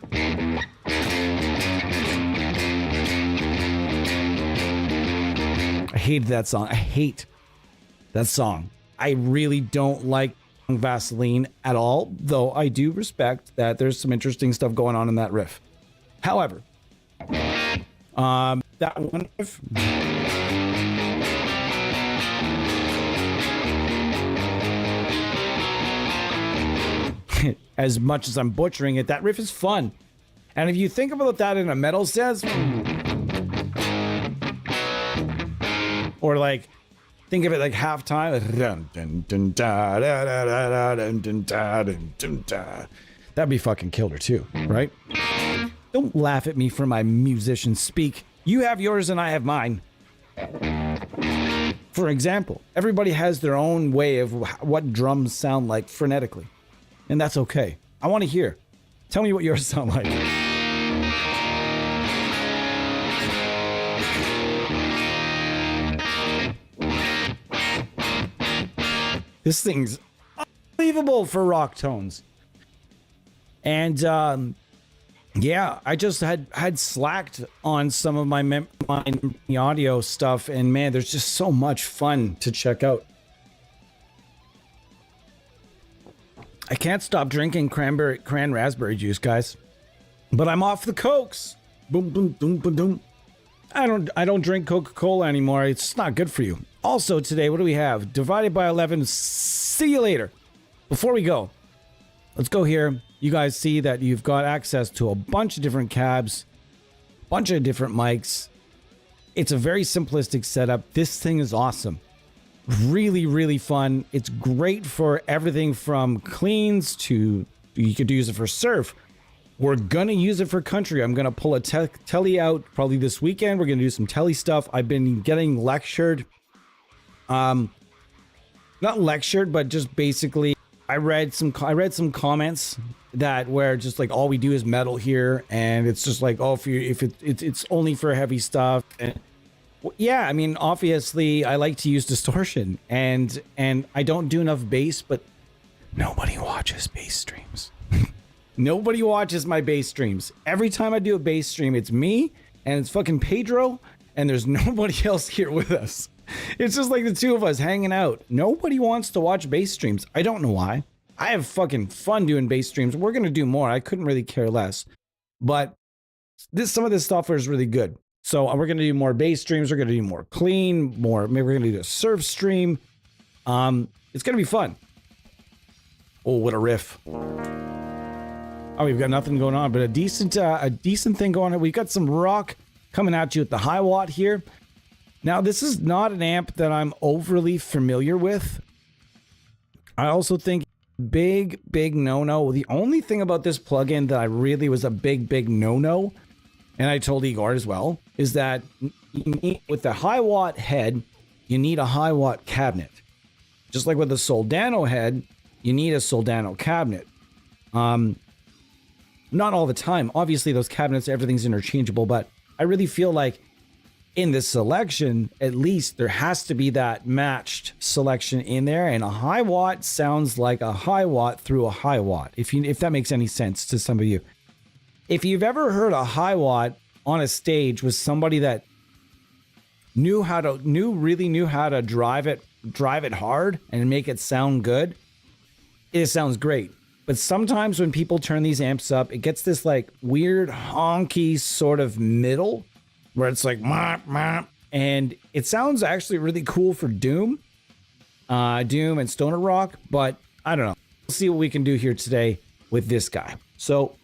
I hated that song. I hate that song. I really don't like Vaseline at all, though I do respect that there's some interesting stuff going on in that riff. However, that one riff... as much as I'm butchering it, that riff is fun. And if you think about that in a metal sense, or like, think of it like halftime, that'd be fucking killer too, right? Don't laugh at me for my musician speak. You have yours and I have mine. For example, everybody has their own way of what drums sound like phonetically. And that's okay. I want to hear. Tell me what yours sound like. This thing's unbelievable for rock tones. And yeah, I just had slacked on some of my audio stuff, and man, there's just so much fun to check out. I can't stop drinking cran raspberry juice, guys. But I'm off the Cokes. Boom, boom, boom, boom, boom. I don't drink Coca-Cola anymore. It's not good for you. Also today, what do we have? Divided by 11. See you later. Before we go, let's go here. You guys see that you've got access to a bunch of different cabs, bunch of different mics. It's a very simplistic setup. This thing is awesome. Really, really fun. It's great for everything from cleans to, you could use it for surf. We're gonna use it for country. I'm gonna pull a telly out probably this weekend. We're gonna do some telly stuff. I've been getting lectured. Not lectured, but just basically I read some comments that where just like all we do is metal here, and it's just like, oh, if it's only for heavy stuff. And yeah, I mean, obviously, I like to use distortion, and I don't do enough bass, but nobody watches bass streams. Nobody watches my bass streams. Every time I do a bass stream, it's me, and it's fucking Pedro, and there's nobody else here with us. It's just like the two of us hanging out. Nobody wants to watch bass streams. I don't know why. I have fucking fun doing bass streams. We're going to do more. I couldn't really care less. But some of this software is really good. So we're going to do more bass streams. We're going to do more clean, maybe we're going to do a surf stream. It's going to be fun. Oh, what a riff. Oh, we've got nothing going on, but a decent thing going on. We've got some rock coming at you at the high watt here. Now, this is not an amp that I'm overly familiar with. I also think big no-no. The only thing about this plugin that I really was a big no-no, and I told Igor as well, is that with the high watt head, you need a high watt cabinet. Just like with the Soldano head, you need a Soldano cabinet. Not all the time. Obviously, those cabinets, everything's interchangeable, but I really feel like in this selection, at least there has to be that matched selection in there, and a high watt sounds like a high watt through a high watt, if that makes any sense to some of you. If you've ever heard a high watt on a stage with somebody that really knew how to drive it hard and make it sound good, it sounds great. But sometimes when people turn these amps up, it gets this like weird honky sort of middle where it's like, and it sounds actually really cool for Doom and Stoner Rock, but I don't know. We'll see what we can do here today with this guy. So,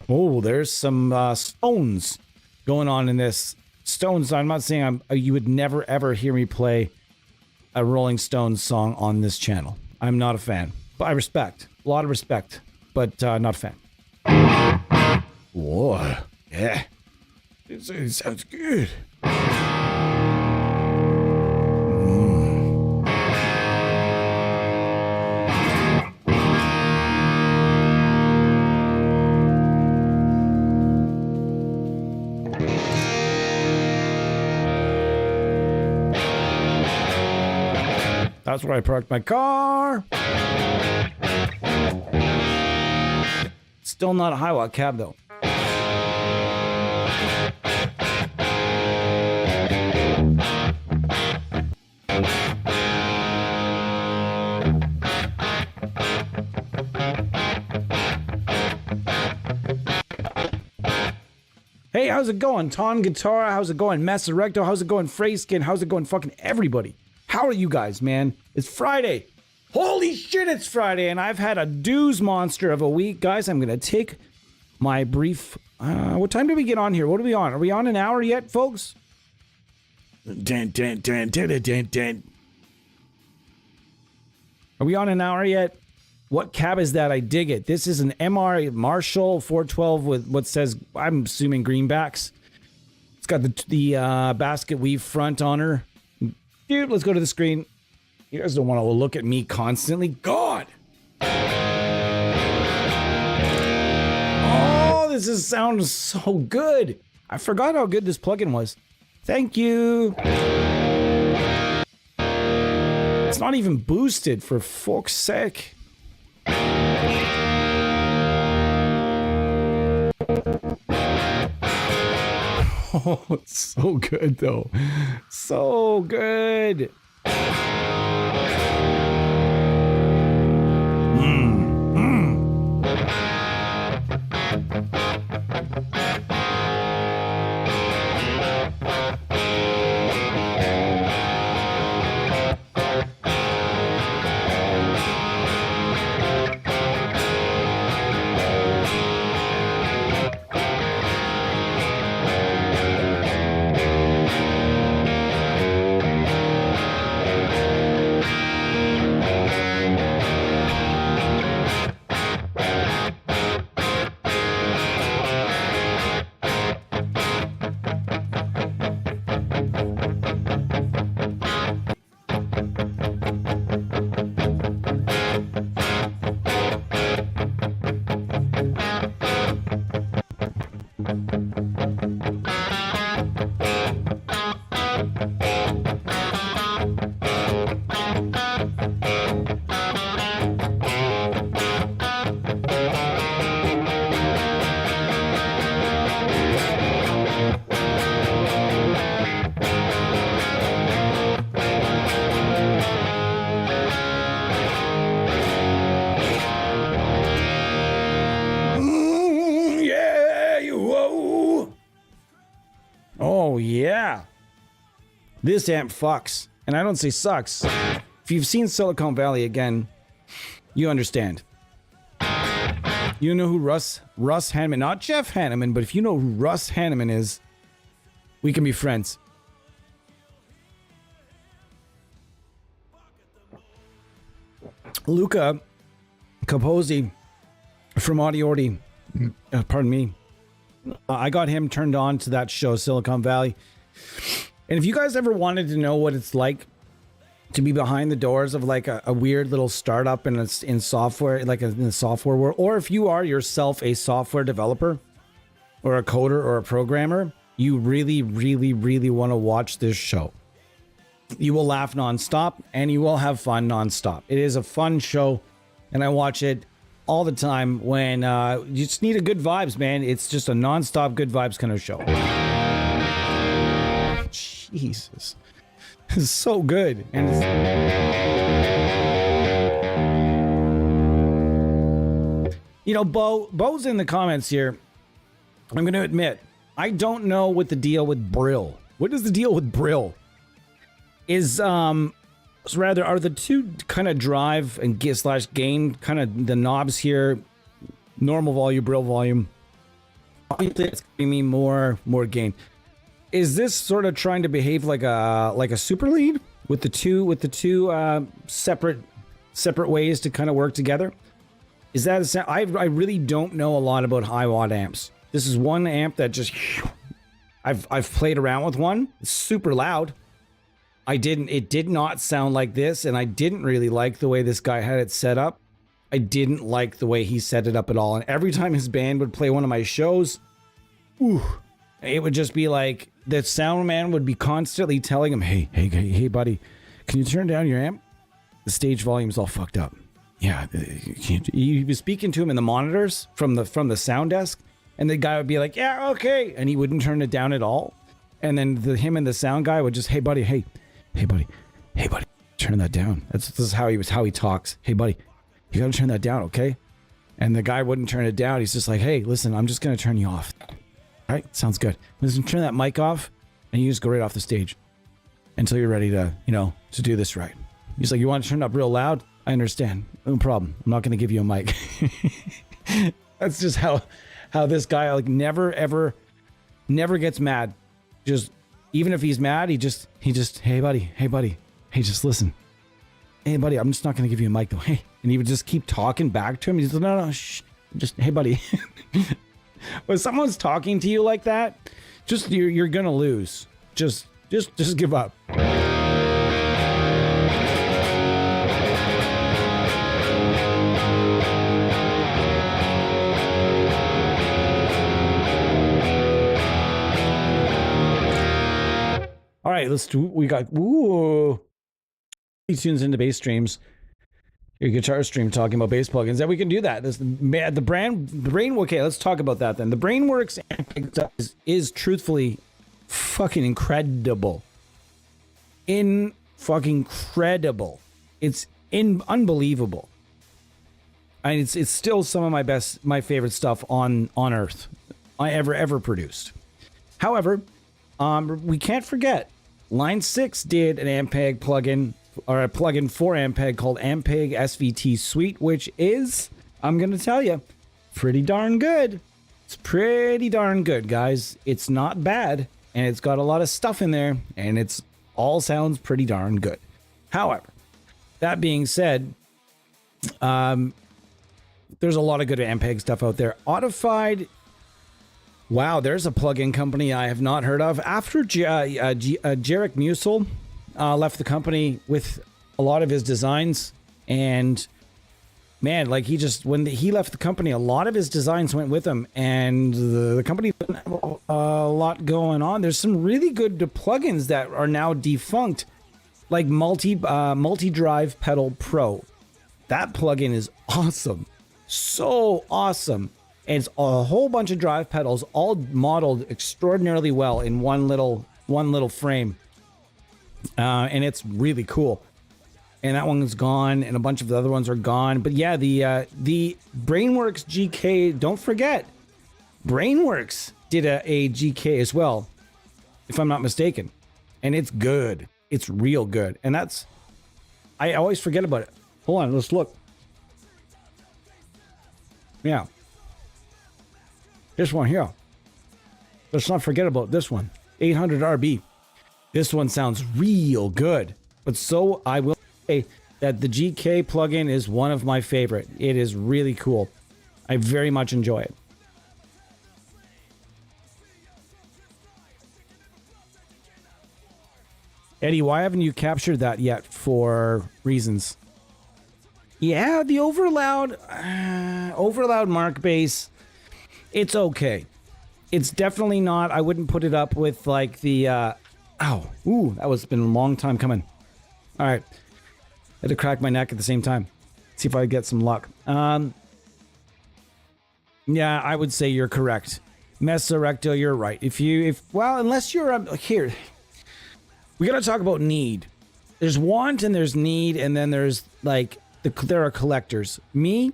oh, there's some Stones going on in this. Stones, I'm not saying you would never ever hear me play a Rolling Stones song on this channel. I'm not a fan, but I respect. A lot of respect, but not a fan. Whoa, yeah. It sounds good. That's where I parked my car. Still not a high watt cab though. Hey, how's it going? Ton Guitar, how's it going? Masarecto, how's it going? Freyskin, how's it going? Fucking everybody. How are you guys, man? It's Friday. Holy shit, it's Friday, and I've had a dooz monster of a week. Guys, I'm going to take my brief... what time did we get on here? What are we on? Are we on an hour yet, folks? Are we on an hour yet? What cab is that? I dig it. This is an MR Marshall 412 with what says, I'm assuming, greenbacks. It's got the basket weave front on her. Dude, let's go to the screen. You guys don't want to look at me constantly. God! Oh, this sounds so good. I forgot how good this plugin was. Thank you. It's not even boosted, for fuck's sake. Oh, it's so good, though. So good. This amp fucks. And I don't say sucks. If you've seen Silicon Valley again, you understand. You know who Russ Hanneman, not Jeff Hanneman, but if you know who Russ Hanneman is, we can be friends. Luca Capozzi from Audiority, pardon me, I got him turned on to that show, Silicon Valley. And if you guys ever wanted to know what it's like to be behind the doors of like a weird little startup in software, like in the software world, or if you are yourself a software developer or a coder or a programmer, you really, really, really want to watch this show. You will laugh nonstop and you will have fun nonstop. It is a fun show, and I watch it all the time when you just need a good vibes, man. It's just a nonstop good vibes kind of show. Jesus. It's so good. And you know, Bo's in the comments here. I'm going to admit, I don't know what the deal with Brill. What is the deal with Brill? Are the two kind of drive and gain kind of the knobs here, normal volume, Brill volume. Obviously, it's giving me more gain. Is this sort of trying to behave like a super lead with the two separate ways to kind of work together? Is that a sound? I really don't know a lot about high watt amps. This is one amp that just I've played around with one. It's super loud. It did not sound like this, and I didn't really like the way this guy had it set up. I didn't like the way he set it up at all. And every time his band would play one of my shows, it would just be like the sound man would be constantly telling him, hey, buddy, can you turn down your amp? The stage volume's all fucked up. Yeah, he was speaking to him in the monitors from the sound desk, and the guy would be like, yeah, okay, and he wouldn't turn it down at all. And then him and the sound guy would just, hey buddy, turn that down. This is how he talks. Hey buddy, you gotta turn that down, okay? And the guy wouldn't turn it down. He's just like, hey, listen, I'm just gonna turn you off. All right, sounds good. Listen, turn that mic off, and you just go right off the stage until you're ready to, to do this right. He's like, you want to turn it up real loud? I understand. No problem. I'm not going to give you a mic. That's just how this guy like never gets mad. Just even if he's mad, he just hey buddy, hey, just listen. Hey buddy, I'm just not going to give you a mic though. Hey, and he would just keep talking back to him. He's like, no, shh, just hey buddy. When someone's talking to you like that, just you're gonna lose. Just give up. All right, he tunes into bass streams. Your guitar stream talking about bass plugins. That we can do that. The brain. Okay, let's talk about that then. The BrainWorks amp is truthfully fucking incredible. Incredible. It's unbelievable. I mean, it's still some of my favorite stuff on Earth I ever produced. However, we can't forget Line 6 did an Ampeg plugin. Or a plugin for Ampeg called Ampeg SVT Suite, which is, I'm going to tell you, pretty darn good. It's pretty darn good, guys. It's not bad, and it's got a lot of stuff in there, and it's all sounds pretty darn good. However, that being said, there's a lot of good Ampeg stuff out there. Audified, wow, there's a plugin company I have not heard of. After Jarek Musil left the company with a lot of his designs, and man, like when he left the company, a lot of his designs went with him, and the company didn't have a lot going on. There's some really good plugins that are now defunct, like multi-drive pedal pro. That plugin is awesome, so awesome. And it's a whole bunch of drive pedals, all modeled extraordinarily well in one little frame. And it's really cool. And that one's gone, and a bunch of the other ones are gone. But yeah, the BrainWorks GK, don't forget, BrainWorks did a GK as well, if I'm not mistaken. and it's good. It's real good. And I always forget about it. Hold on, let's look. Yeah. This one here. Let's not forget about this one. 800 RB. This one sounds real good. But so I will say that the GK plugin is one of my favorite. It is really cool. I very much enjoy it. Eddie, why haven't you captured that yet for reasons? Yeah, the overloud mark bass, it's okay. It's definitely not, I wouldn't put it up with like the, that was been a long time coming. All right. Had to crack my neck at the same time. See if I get some luck. Yeah, I would say you're correct. Mesa Recto, you're right. Unless you're, here. We got to talk about need. There's want and there's need, and then there's like there are collectors. Me,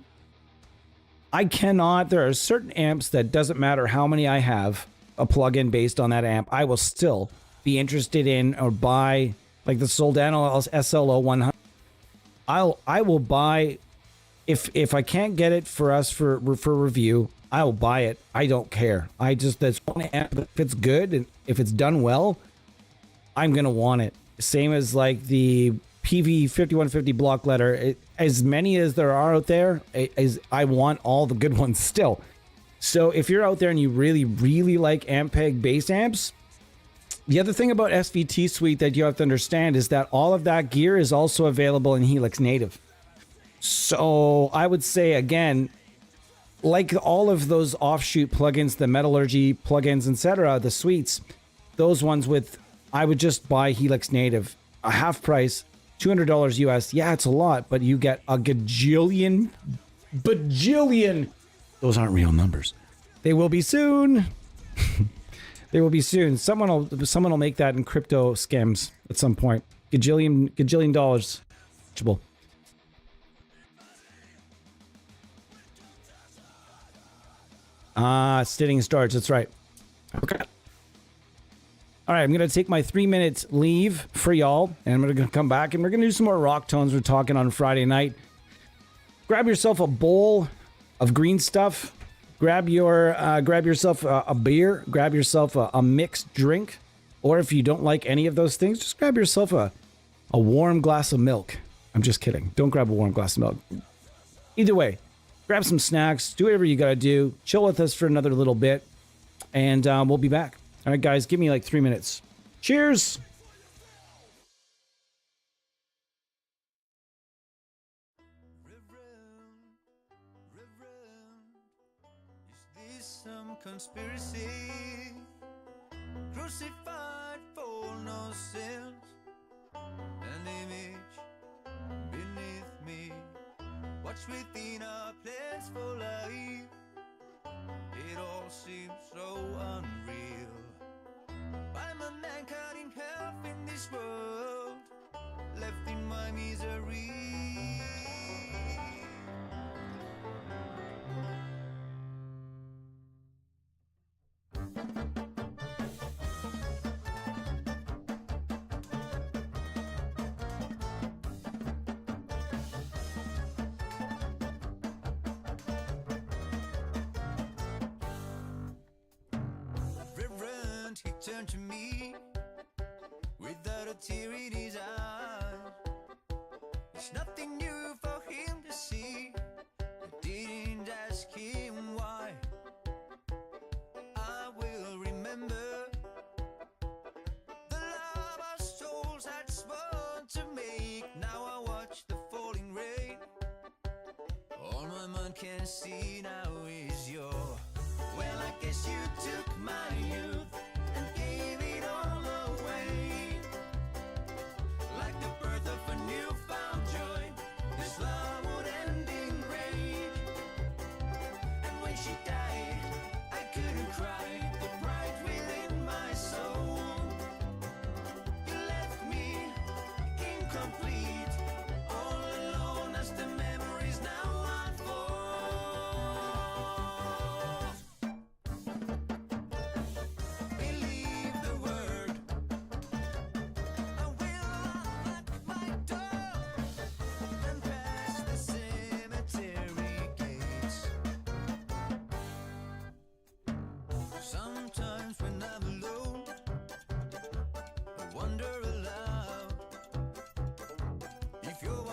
I cannot. There are certain amps that doesn't matter how many I have a plugin based on that amp, I will still be interested in or buy, like the Soldano SLO 100. I will buy if I can't get it for us for review. I will buy it. I don't care. That's one amp. If it's good and if it's done well, I'm going to want it. Same as like the PV5150 block letter. As many as there are out there, I want all the good ones still. So if you're out there and you really, really like Ampeg bass amps, the other thing about SVT Suite that you have to understand is that all of that gear is also available in Helix Native. So I would say, again, like all of those offshoot plugins, the Metallurgy plugins, etc., the suites, those ones I would just buy Helix Native, a half price, $200 US. Yeah, it's a lot, but you get a bajillion. Those aren't real numbers. They will be soon. They will be soon. Someone will make that in crypto scams at some point. Gajillion dollars. Sitting storage. That's right. Okay. All right, I'm going to take my 3-minute leave for y'all, and I'm going to come back, and we're going to do some more rock tones. We're talking on Friday night. Grab yourself a bowl of green stuff. Grab yourself a beer. Grab yourself a mixed drink. Or if you don't like any of those things, just grab yourself a warm glass of milk. I'm just kidding. Don't grab a warm glass of milk. Either way, grab some snacks. Do whatever you got to do. Chill with us for another little bit, and we'll be back. All right, guys, give me like 3 minutes. Cheers. Is this some conspiracy? Crucified for no sins, an image beneath me. Watch within our plans for life. It all seems so unreal. I'm a man cut in half in this world, left in my misery. Reverend, he turned to me without a tear in his eye. It's nothing new for him to see. I didn't ask him why. I will remember the love our souls had sworn to make. Now I watch the falling rain. All my mind can see now is your. Well, I guess you took my youth and gave it all away. Like the birth of a newfound joy, this love would end in rage. And when she died, I couldn't cry, the pride within my soul. You left me incomplete, all alone as the memories now unfold.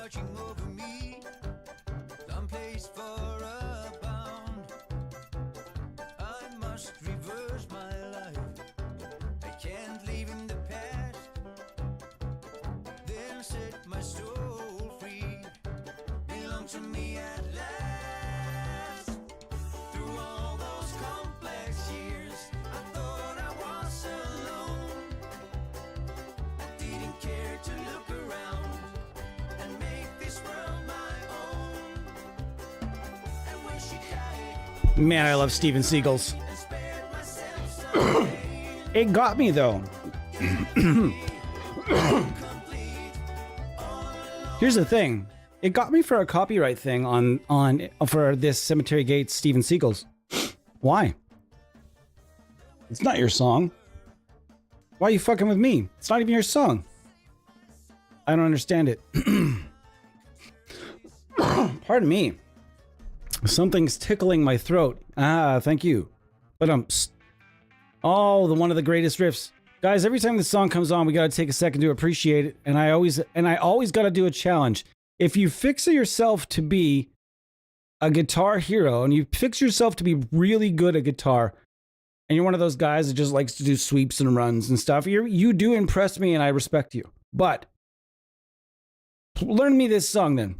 watching over me, someplace far abound. I must reverse my life. I can't live in the past, then set my soul free. Belong to me at last. Through all those complex years, I thought I was alone. I didn't care to look around and make this world my own. And when she died, Man, I love Steven Seagul's. I spared myself some pain. It got me though. Here's the thing. It got me for a copyright thing on for this Cemetery Gates Steven Seagul's. Why? It's not your song. Why are you fucking with me? It's not even your song. I don't understand it. Pardon me. Something's tickling my throat. Ah, thank you. But oh, one of the greatest riffs. Guys, every time this song comes on, we got to take a second to appreciate it. And I always got to do a challenge. If you fix yourself to be a guitar hero and you fix yourself to be really good at guitar, and you're one of those guys that just likes to do sweeps and runs and stuff, you do impress me and I respect you. But learn me this song then.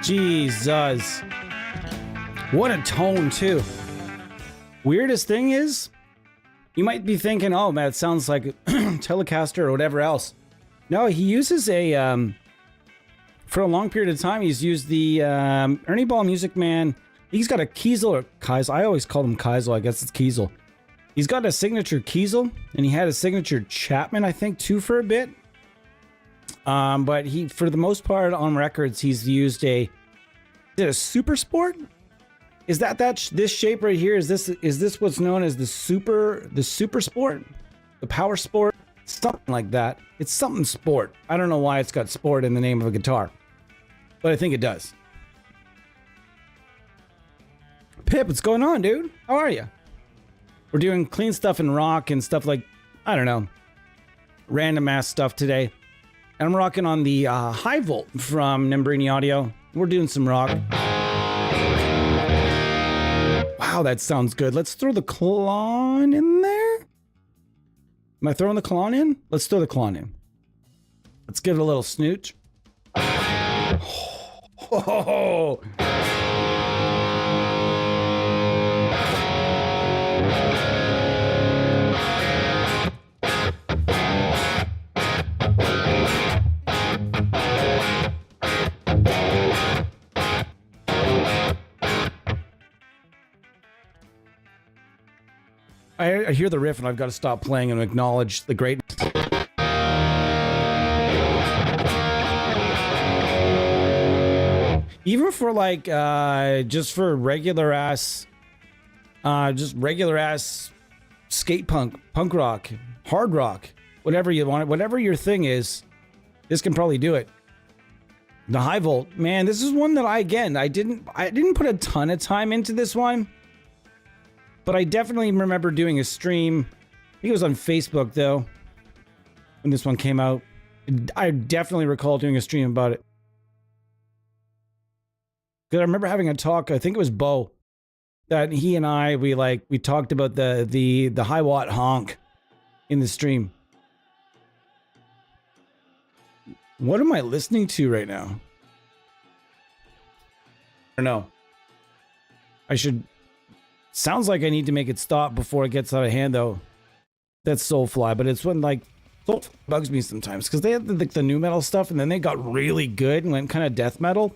Jesus. What a tone, too. Weirdest thing is, you might be thinking, oh, man, it sounds like a Telecaster or whatever else. No, he uses a, for a long period of time, he's used the Ernie Ball Music Man. He's got a Kiesel or Keisel. I always call him Keisel. I guess it's Kiesel. He's got a signature Kiesel, and he had a signature Chapman, I think, too, for a bit. But he, for the most part, on records, he's used is it a Super Sport? Is that this shape right here? Is this what's known as the Super Sport? The Power Sport? Something like that. It's something sport. I don't know why it's got sport in the name of a guitar, but I think it does. Pip, what's going on, dude? How are you? We're doing clean stuff and rock and stuff like, I don't know, random ass stuff today. And I'm rocking on the high volt from Nembrini Audio. We're doing some rock. Wow, that sounds good. Let's throw the Klon in there. Am I throwing the Klon in? Let's throw the Klon in. Let's give it a little snooch. Oh. I hear the riff and I've got to stop playing and acknowledge the greatness. Even for like, just for regular ass skate punk rock, hard rock, whatever you want, whatever your thing is, this can probably do it. The high volt, man, this is one that I didn't put a ton of time into this one. But I definitely remember doing a stream. I think it was on Facebook, though, when this one came out. I definitely recall doing a stream about it. Because I remember having a talk, I think it was Bo, that he and I, we talked about the high watt honk in the stream. What am I listening to right now? I don't know. I should... Sounds like I need to make it stop before it gets out of hand, though. That's Soulfly, but it's when, like, Soulfly bugs me sometimes, because they had the new metal stuff, and then they got really good and went kind of death metal.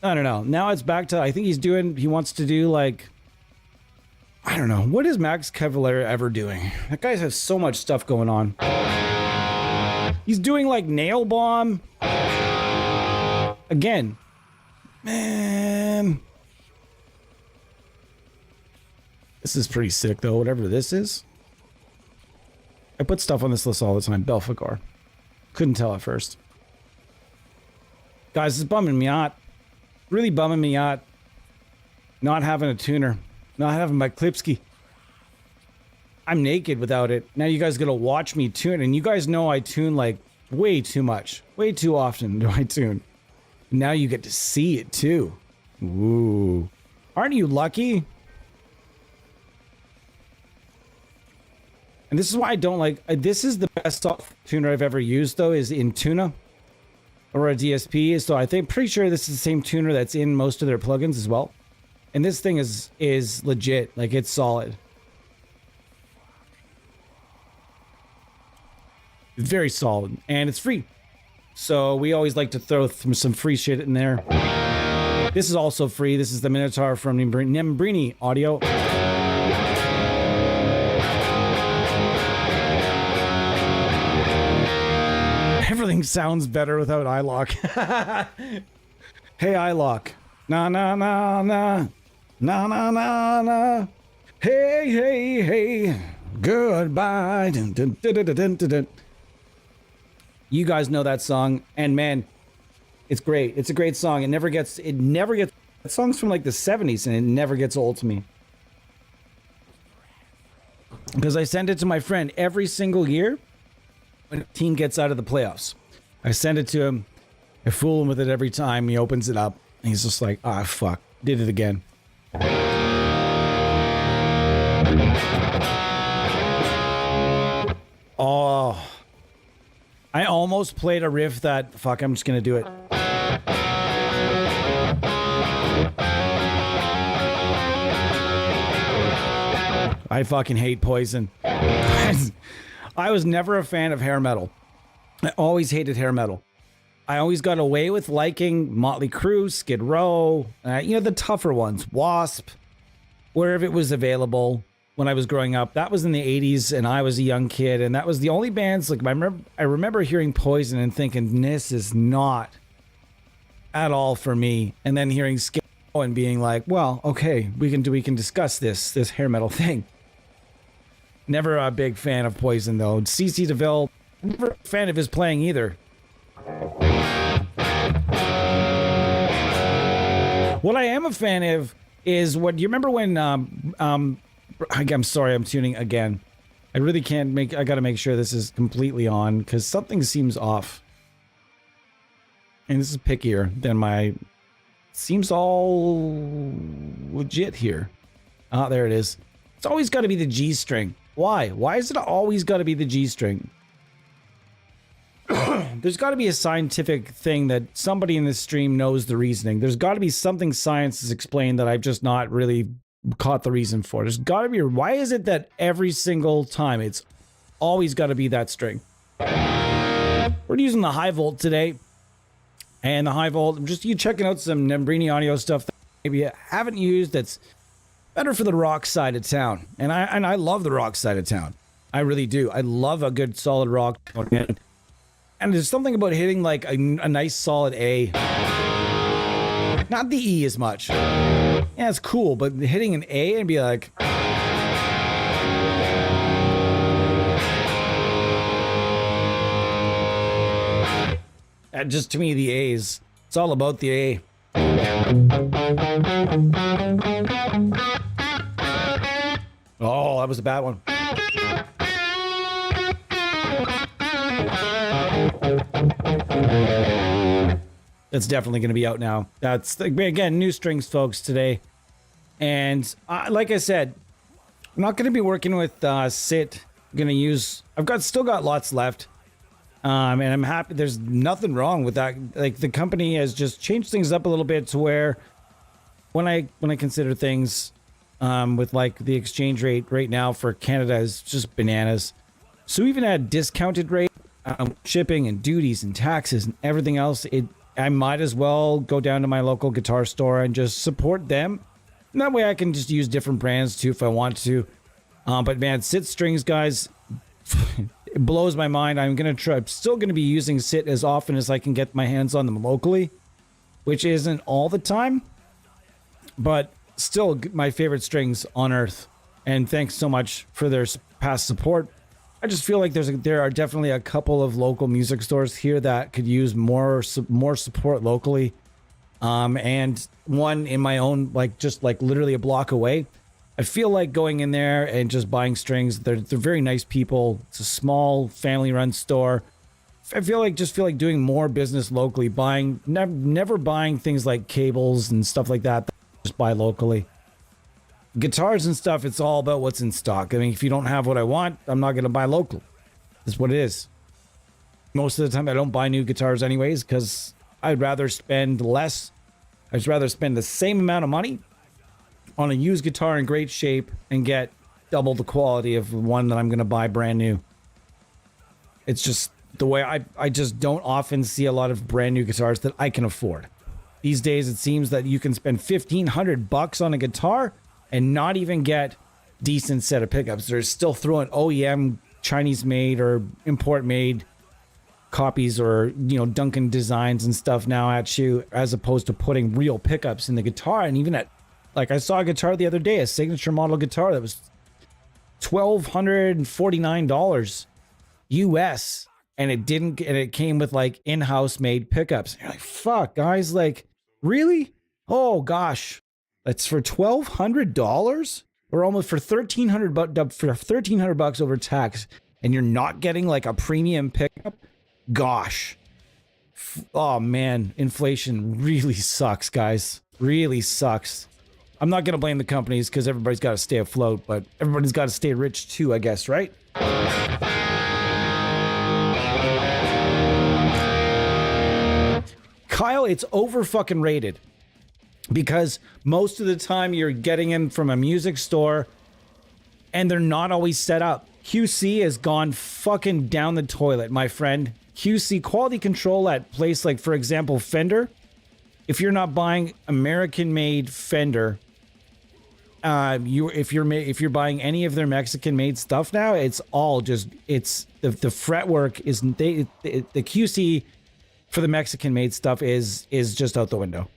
I don't know. Now it's back to, I think he wants to do, like, I don't know. What is Max Cavalera ever doing? That guy has so much stuff going on. He's doing, like, Nail Bomb. Again. Man. This is pretty sick though, whatever this is. I put stuff on this list all the time. Belphegor. Couldn't tell at first. Guys, it's bumming me out. Really bumming me out. Not having a tuner. Not having my Klipski. I'm naked without it. Now you guys gotta watch me tune. And you guys know I tune like way too much. Way too often do I tune. Now you get to see it too. Ooh. Aren't you lucky? And this is why I don't like... this is the best soft tuner I've ever used, though, is in Tuna. Or a DSP. So I think... pretty sure this is the same tuner that's in most of their plugins as well. And this thing is legit. Like, it's solid. Very solid. And it's free. So we always like to throw some free shit in there. This is also free. This is the Minotaur from Nembrini Audio. Everything sounds better without iLock. Hey, iLock. Na na na na. Na na na na. Hey, hey, hey. Goodbye. Dun, dun, dun, dun, dun, dun, dun. You guys know that song, and man, it's great. It's a great song. It never gets, that song's from like the 70s, and it never gets old to me. Because I send it to my friend every single year when a team gets out of the playoffs. I send it to him. I fool him with it every time. He opens it up, and he's just like, ah, fuck, did it again. Oh, I almost played a riff that, fuck, I'm just gonna do it. I fucking hate Poison. I was never a fan of hair metal. I always hated hair metal. I always got away with liking Motley Crue, Skid Row, you know, the tougher ones, Wasp, wherever it was available. When I was growing up, that was in the 80s, and I was a young kid, and that was the only bands. Like I remember hearing Poison and thinking, this is not at all for me. And then hearing Skid Row and being like, well, okay, we can discuss this hair metal thing. Never a big fan of Poison though. CC DeVille, never a fan of his playing either. What I am a fan of is what you remember when I'm sorry, I'm tuning again. I really can't I gotta make sure this is completely on because something seems off. And this is pickier than my... Seems all legit here. Ah, there it is. It's always gotta be the G string. Why? Why is it always gotta be the G string? There's gotta be a scientific thing that somebody in this stream knows the reasoning. There's gotta be something science has explained that I've just not really caught the reason for. There's gotta be... Why is it that every single time it's always gotta be that string? We're using the high volt today. And the high volt, I'm just checking out some Nembrini audio stuff that maybe you haven't used that's better for the rock side of town. And I love the rock side of town. I really do. I love a good solid rock. And there's something about hitting like a nice solid A. Not the E as much. Yeah, it's cool, but hitting an A and be like... Just to me, the A's. It's all about the A. Oh, that was a bad one. That's definitely going to be out now. That's, again, new strings, folks, today. And like I said, I'm not going to be working with Sit. I'm going to use... still got lots left. And I'm happy. There's nothing wrong with that. Like, the company has just changed things up a little bit to where when I consider things with like the exchange rate right now for Canada is just bananas. So even at discounted rate, shipping and duties and taxes and everything else, I might as well go down to my local guitar store and just support them. And that way I can just use different brands too if I want to. But man, Sit strings, guys, it blows my mind. I'm still gonna be using Sit as often as I can get my hands on them locally, which isn't all the time, but still my favorite strings on earth. and thanks so much for their past support. I just feel like there are definitely a couple of local music stores here that could use more support locally. And one in my own, like just like literally a block away. I feel like going in there and just buying strings. They're very nice people. It's a small family-run store. I feel like doing more business locally, never buying things like cables and stuff like that. Just buy locally. Guitars and stuff, it's all about what's in stock. I mean, if you don't have what I want, I'm not going to buy local. That's what it is. Most of the time, I don't buy new guitars anyways because I'd rather spend less. I'd rather spend the same amount of money on a used guitar in great shape and get double the quality of one that I'm going to buy brand new. It's just the way I just don't often see a lot of brand new guitars that I can afford. These days, it seems that you can spend $1,500 on a guitar and not even get decent set of pickups. They're still throwing OEM Chinese made or import made copies or, you know, Duncan designs and stuff now at you, as opposed to putting real pickups in the guitar. And even at, like, I saw a guitar the other day, a signature model guitar that was $1,249 US, and it came with like in-house made pickups. And you're like, fuck, guys, like, really? Oh gosh, that's for $1,200 or almost for $1,300 over tax, and you're not getting like a premium pickup. Gosh, oh man, inflation really sucks, guys. Really sucks. I'm not gonna blame the companies because everybody's got to stay afloat, but everybody's got to stay rich too, I guess, right? Kyle, it's over fucking rated. Because most of the time you're getting them from a music store and they're not always set up. QC has gone fucking down the toilet, my friend. QC, quality control at place like, for example, Fender. If you're not buying American-made Fender, if you're buying any of their Mexican-made stuff now, it's all just the fretwork is the QC for the Mexican-made stuff is just out the window.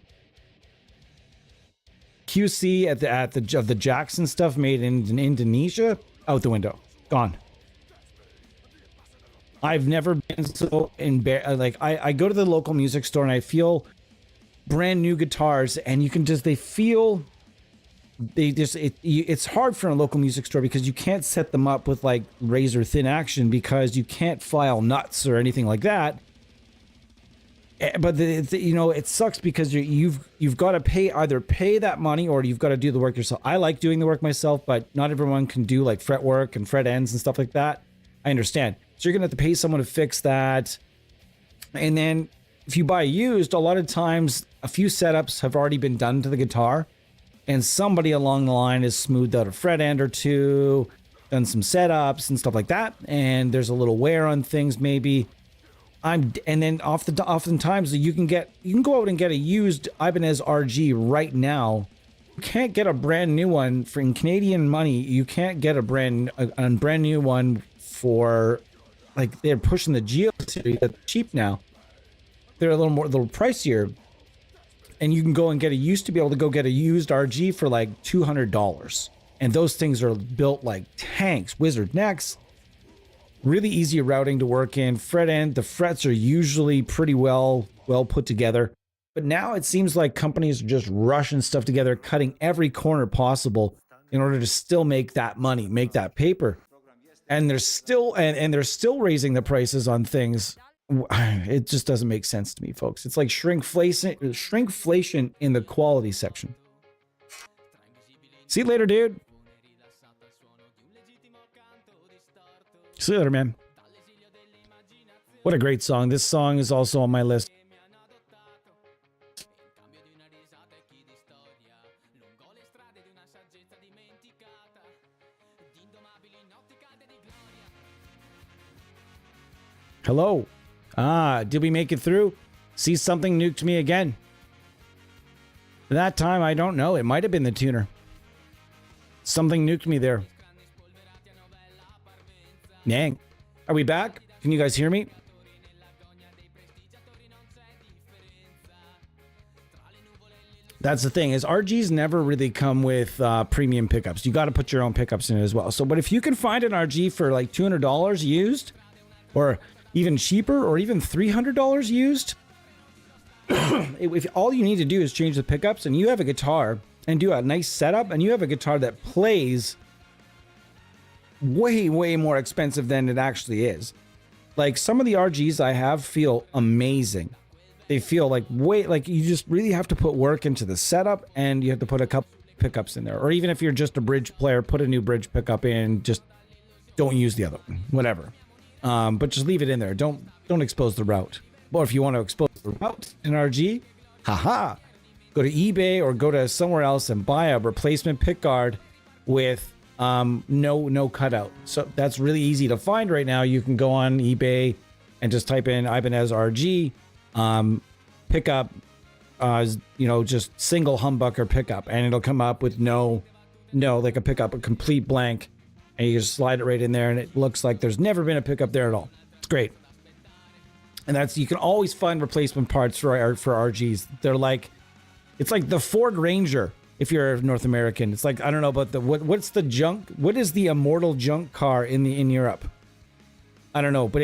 QC of the Jackson stuff made in Indonesia, out the window, gone. I've never been so embarrassed. Like I go to the local music store and I feel brand new guitars, and you can just it's hard for a local music store because you can't set them up with like razor thin action because you can't file nuts or anything like that. But it sucks because you've got to either pay that money or you've got to do the work yourself. I like doing the work myself, but not everyone can do like fret work and fret ends and stuff like that. I understand. So you're gonna have to pay someone to fix that. And then if you buy used, a lot of times a few setups have already been done to the guitar, and somebody along the line has smoothed out a fret end or two, done some setups and stuff like that, and there's a little wear on things maybe. And then oftentimes you can go out and get a used Ibanez RG right now. You can't get a brand new one for in Canadian money. You can't get a brand new one for, like, they're pushing the Geo series that's cheap now. They're a little pricier, and you can go and used to be able to go get a used RG for like $200, and those things are built like tanks, wizard necks. Really easy routing to work in. Fret end, the frets are usually pretty well put together. But now it seems like companies are just rushing stuff together, cutting every corner possible in order to still make that money, make that paper. And they're still raising the prices on things. It just doesn't make sense to me, folks. It's like shrinkflation in the quality section. See you later, dude. See you later, man. What a great song. This song is also on my list. Hello. Did we make it through? See, something nuked me again. That time, I don't know. It might have been the tuner. Something nuked me there. Dang. Are we back? Can you guys hear me? That's the thing, is RGs never really come with premium pickups. You got to put your own pickups in it as well. So, but if you can find an RG for like $200 used, or even cheaper, or even $300 used, if all you need to do is change the pickups, and you have a guitar and do a nice setup, and you have a guitar that plays way, way more expensive than it actually is. Like, some of the RGs I have feel amazing. They feel like you just really have to put work into the setup, and you have to put a couple pickups in there. Or even if you're just a bridge player, put a new bridge pickup in, just don't use the other one, whatever. But just leave it in there. Don't expose the route. Or if you want to expose the route in RG, haha, go to eBay or go to somewhere else and buy a replacement pick guard with no cutout. So that's really easy to find right now. You can go on eBay and just type in Ibanez RG pickup, just single humbucker pickup, and it'll come up with no like a pickup, a complete blank, and you just slide it right in there, and it looks like there's never been a pickup there at all. It's great. And you can always find replacement parts for RGs. It's like the Ford Ranger. If you're North American, it's like, I don't know about what's the junk? What is the immortal junk car in Europe? I don't know, but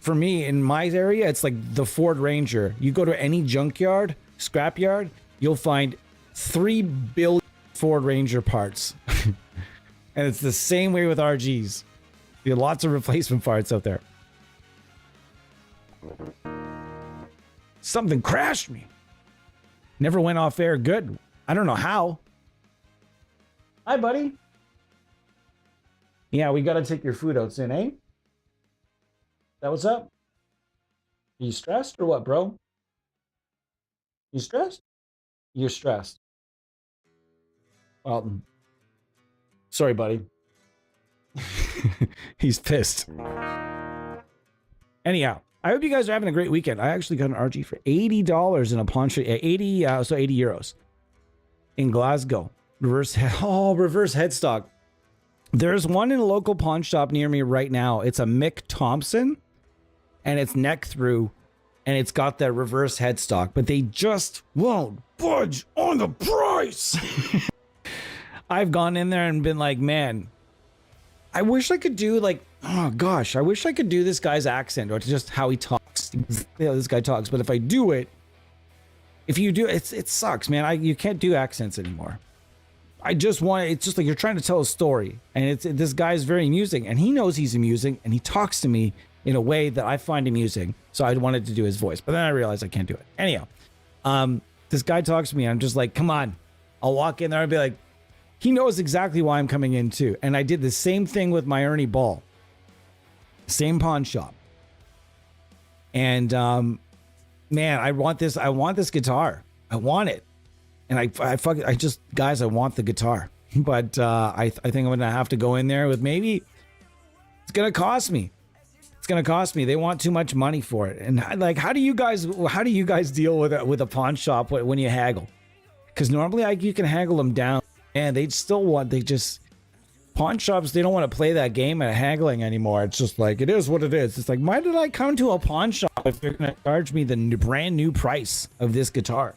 for me, in my area, it's like the Ford Ranger. You go to any junkyard, scrapyard, you'll find 3 billion Ford Ranger parts. And it's the same way with RGs. There are lots of replacement parts out there. Something crashed me. Never went off air good. I don't know how. Hi, buddy. Yeah, we got to take your food out soon, eh? That what's up? Are you stressed or what, bro? You stressed? You're stressed. Well, sorry, buddy. He's pissed. Anyhow, I hope you guys are having a great weekend. I actually got an RG for $80 in a pawn shop. 80 euros in Glasgow. Reverse headstock. There's one in a local pawn shop near me right now. It's a Mick Thompson, and it's neck through, and it's got that reverse headstock, but they just won't budge on the price. I've gone in there and been like, man, I wish I could do I wish I could do this guy's accent, or just how he talks. This guy talks, but if I do it, it sucks, man. You can't do accents anymore. It's just like you're trying to tell a story, and this guy's very amusing, and he knows he's amusing, and he talks to me in a way that I find amusing. So I wanted to do his voice, but then I realized I can't do it. Anyhow, this guy talks to me, and I'm just like, come on. I'll walk in there and be like, he knows exactly why I'm coming in too. And I did the same thing with my Ernie Ball. Same pawn shop. And man, I want this guitar. I want it. And I want the guitar. But I think I'm gonna have to go in there with maybe it's gonna cost me. They want too much money for it. And how do you guys deal with a pawn shop when you haggle? Because normally you can haggle them down, and pawn shops, they don't want to play that game of haggling anymore. It's just like, it is what it is. It's like, why did I come to a pawn shop if they're going to charge me the brand new price of this guitar?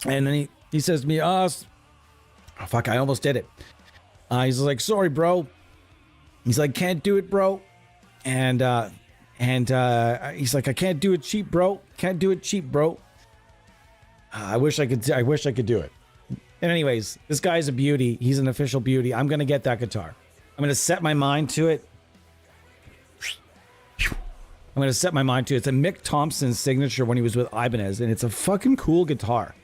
And then he says to me, fuck, I almost did it. He's like, sorry, bro. He's like, can't do it, bro. And he's like, I can't do it cheap, bro. Can't do it cheap, bro. I wish I could do it. And anyways, this guy's a beauty. He's an official beauty. I'm going to get that guitar. I'm going to set my mind to it. It's a Mick Thompson signature when he was with Ibanez, and it's a fucking cool guitar.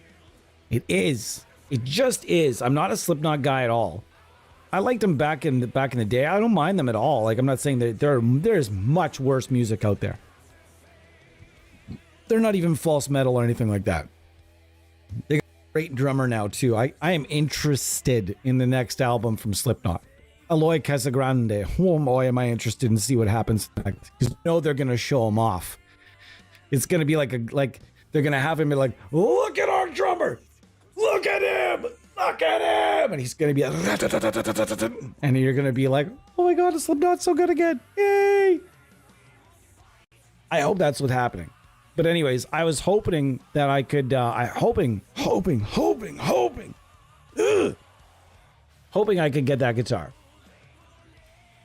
It is. It just is. I'm not a Slipknot guy at all. I liked them back in the day. I don't mind them at all. Like, I'm not saying that there's much worse music out there. They're not even false metal or anything like that. They got a great drummer now too. I am interested in the next album from Slipknot. Eloy Casagrande. Oh boy, am I interested in see what happens. Because you know they're gonna show him off. It's gonna be like they're gonna have him be like, look at our drummer, look at him, and he's gonna be and you're gonna be like, oh my god, Slipknot's so good again, yay! I hope that's what's happening. But anyways, I was hoping that I could, hoping I could get that guitar.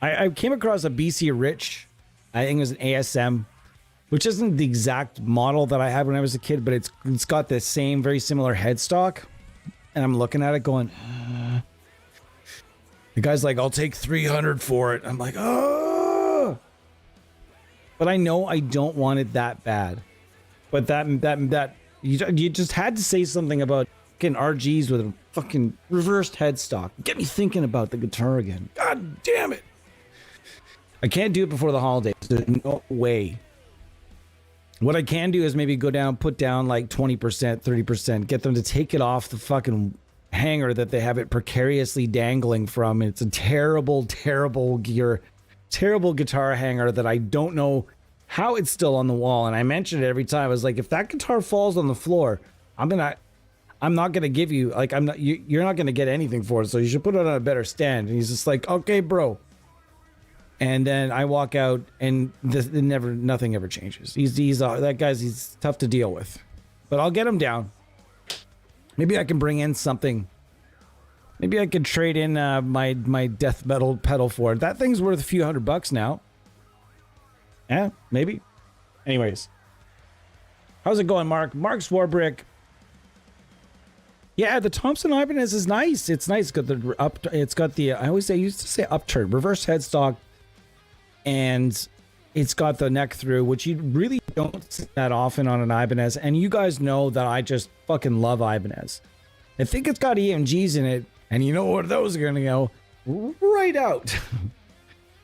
I came across a BC Rich, I think it was an ASM, which isn't the exact model that I had when I was a kid, but it's got the same, very similar headstock. And I'm looking at it going, the guy's like, I'll take 300 for it. I'm like, oh. But I know I don't want it that bad. But that you just had to say something about fucking RGs with a fucking reversed headstock. Get me thinking about the guitar again. God damn it. I can't do it before the holidays. There's no way. What I can do is maybe go down, put down like 20%, 30%, get them to take it off the fucking hanger that they have it precariously dangling from. It's a terrible, terrible guitar hanger that I don't know how it's still on the wall. And I mention it every time. I was like, if that guitar falls on the floor, I'm not gonna give you, like, you're not gonna get anything for it. So you should put it on a better stand. And he's just like, okay, bro. And then I walk out, and nothing ever changes. He's tough to deal with, but I'll get him down. Maybe I can bring in something. Maybe I could trade in my death metal pedal for it. That thing's worth a few $100 now. Yeah, maybe. Anyways, how's it going, Mark? Mark Swarbrick. Yeah, the Thompson Ibanez is nice. It's nice. It's got the I used to say upturn, reverse headstock. And it's got the neck through, which you really don't see that often on an Ibanez. And you guys know that I just fucking love Ibanez. I think it's got EMGs in it, and you know where those are going to go? Right out.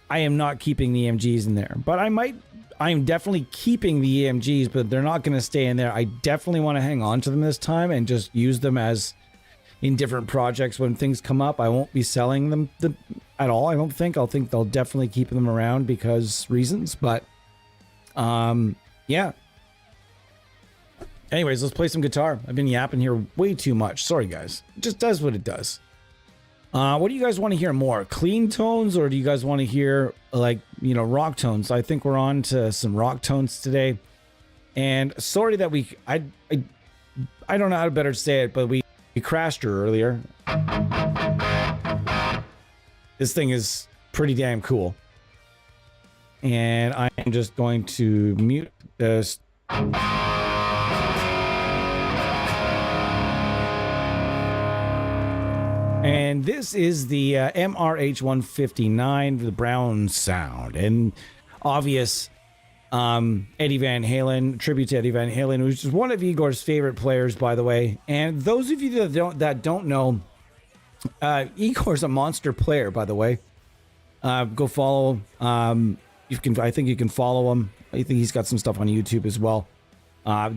I am not keeping the EMGs in there, but I'm definitely keeping the EMGs, but they're not going to stay in there. I definitely want to hang on to them this time and just use them as in different projects when things come up. I won't be selling them at all. I don't think. I'll think they'll definitely keep them around because reasons, but yeah. Anyways, let's play some guitar. I've been yapping here way too much. Sorry, guys. It just does what it does. What do you guys want to hear more? Clean tones, or do you guys want to hear, like, rock tones? I think we're on to some rock tones today. And sorry that I don't know how to better say it, but we crashed her earlier. This thing is pretty damn cool. And I am just going to mute this. And this is the MRH-159, the Brown Sound. And obvious Eddie Van Halen, tribute to Eddie Van Halen, which is one of Igor's favorite players, by the way. And those of you that don't know, Igor's a monster player, by the way. Go follow. I think you can follow him. I think he's got some stuff on YouTube as well.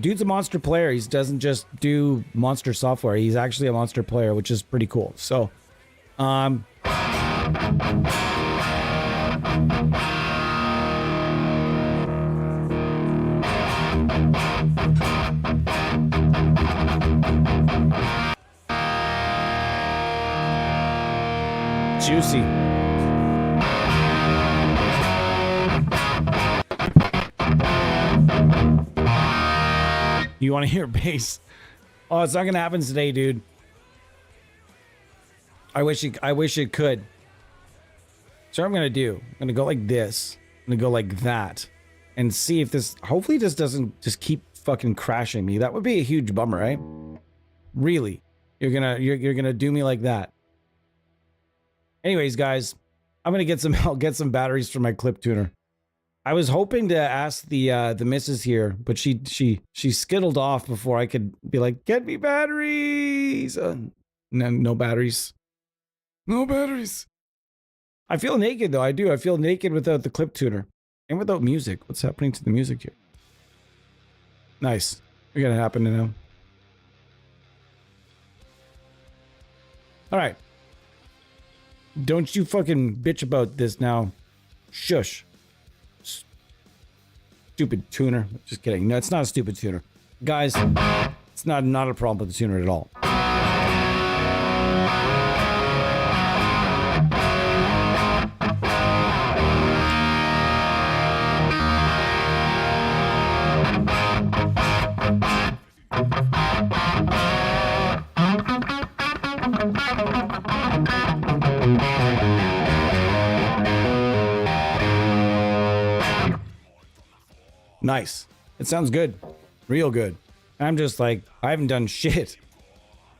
Dude's a monster player. He doesn't just do monster software. He's actually a monster player, which is pretty cool. So, juicy. You want to hear bass? Oh, it's not gonna happen today, dude. I wish it could. So what I'm gonna do, I'm gonna go like this. I'm gonna go like that, and see if this. Hopefully, this doesn't just keep fucking crashing me. That would be a huge bummer, right? Really, you're gonna do me like that. Anyways, guys, I'm gonna get some batteries for my clip tuner. I was hoping to ask the missus here, but she skittled off before I could be like, get me batteries. No batteries. No batteries. I feel naked though. I do. I feel naked without the clip tuner and without music. What's happening to the music here? Nice. It's gonna happen to know. All right. Don't you fucking bitch about this now. Shush. Stupid tuner. Just kidding. No, it's not a stupid tuner. Guys, it's not a problem with the tuner at all. Nice. It sounds good. Real good. I'm just like, I haven't done shit.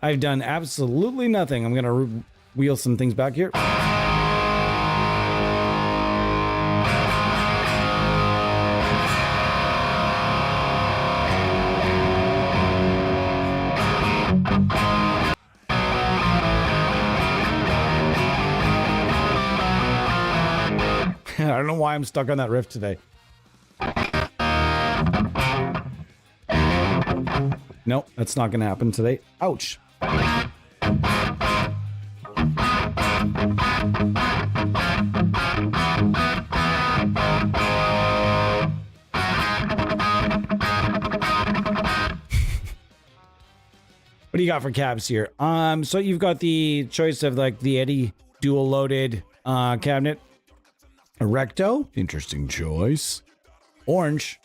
I've done absolutely nothing. I'm going to wheel some things back here. I don't know why I'm stuck on that riff today. Nope, that's not going to happen today. Ouch. What do you got for cabs here? So you've got the choice of like the Eddie dual loaded cabinet. A Recto, interesting choice. Orange,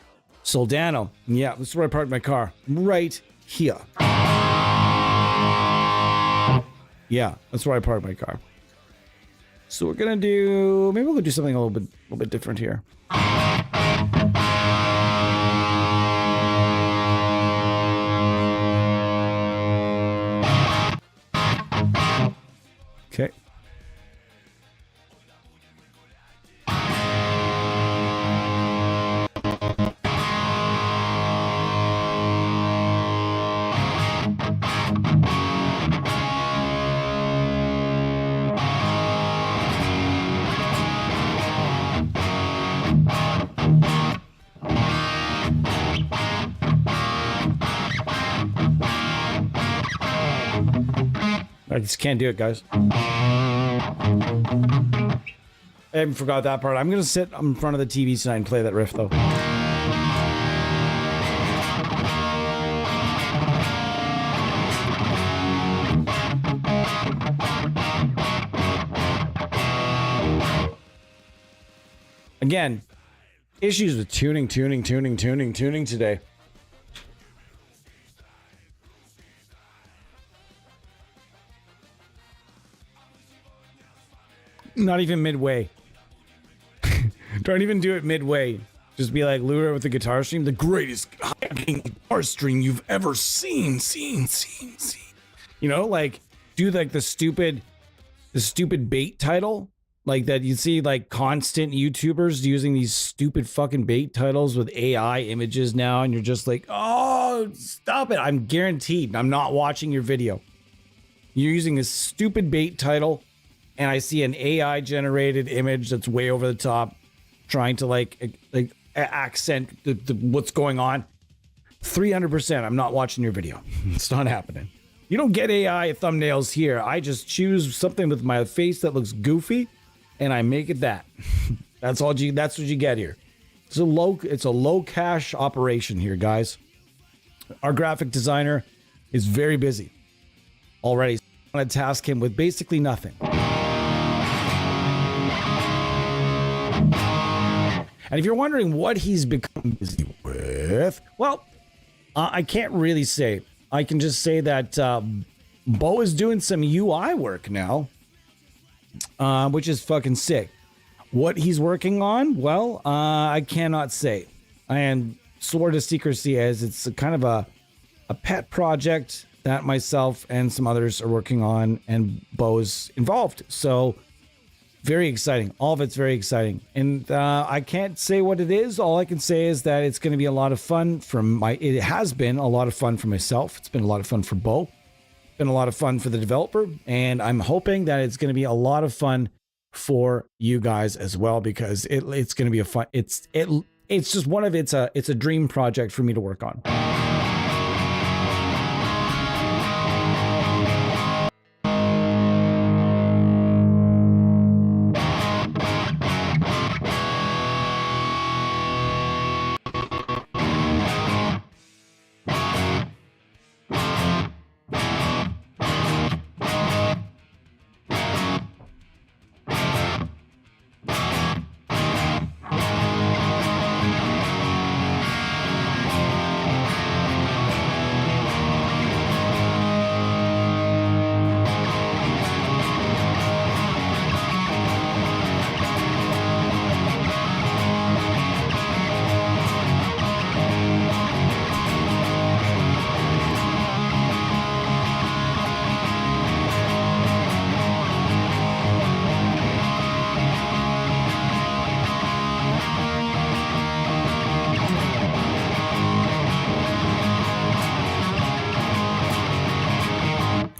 Soldano. Yeah, this is where I parked my car. Right here. Yeah, that's where I parked my car. So we're gonna do, maybe we'll do something a little bit different here. Okay. I just can't do it, guys. I even forgot that part. I'm going to sit in front of the TV tonight and play that riff, though. Again, issues with tuning today. Not even midway. Don't even do it midway. Just be like Lura with the guitar stream. The greatest guitar stream you've ever seen. You know, like do like the stupid bait title. Like that you see like constant YouTubers using these stupid fucking bait titles with AI images now. And you're just like, oh, stop it. I'm guaranteed I'm not watching your video. You're using a stupid bait title. And I see an AI generated image that's way over the top, trying to like accent the what's going on. 300%. I'm not watching your video. It's not happening. You don't get AI thumbnails here. I just choose something with my face that looks goofy, and I make it that. That's what you get here. It's a low cash operation here, guys. Our graphic designer is very busy already. I'm gonna task him with basically nothing. And if you're wondering what he's become busy with, well, I can't really say. I can just say that Bo is doing some UI work now, which is fucking sick. What he's working on, well, I cannot say. And swore to secrecy as it's a kind of a pet project that myself and some others are working on, and Bo's involved. So very exciting. All of it's very exciting. And I can't say what it is. All I can say is that it's going to be a lot of fun it has been a lot of fun for myself. It's been a lot of fun for Bo. It's been a lot of fun for the developer. And I'm hoping that it's going to be a lot of fun for you guys as well, because it's going to be a fun, it's just one of, it's a dream project for me to work on.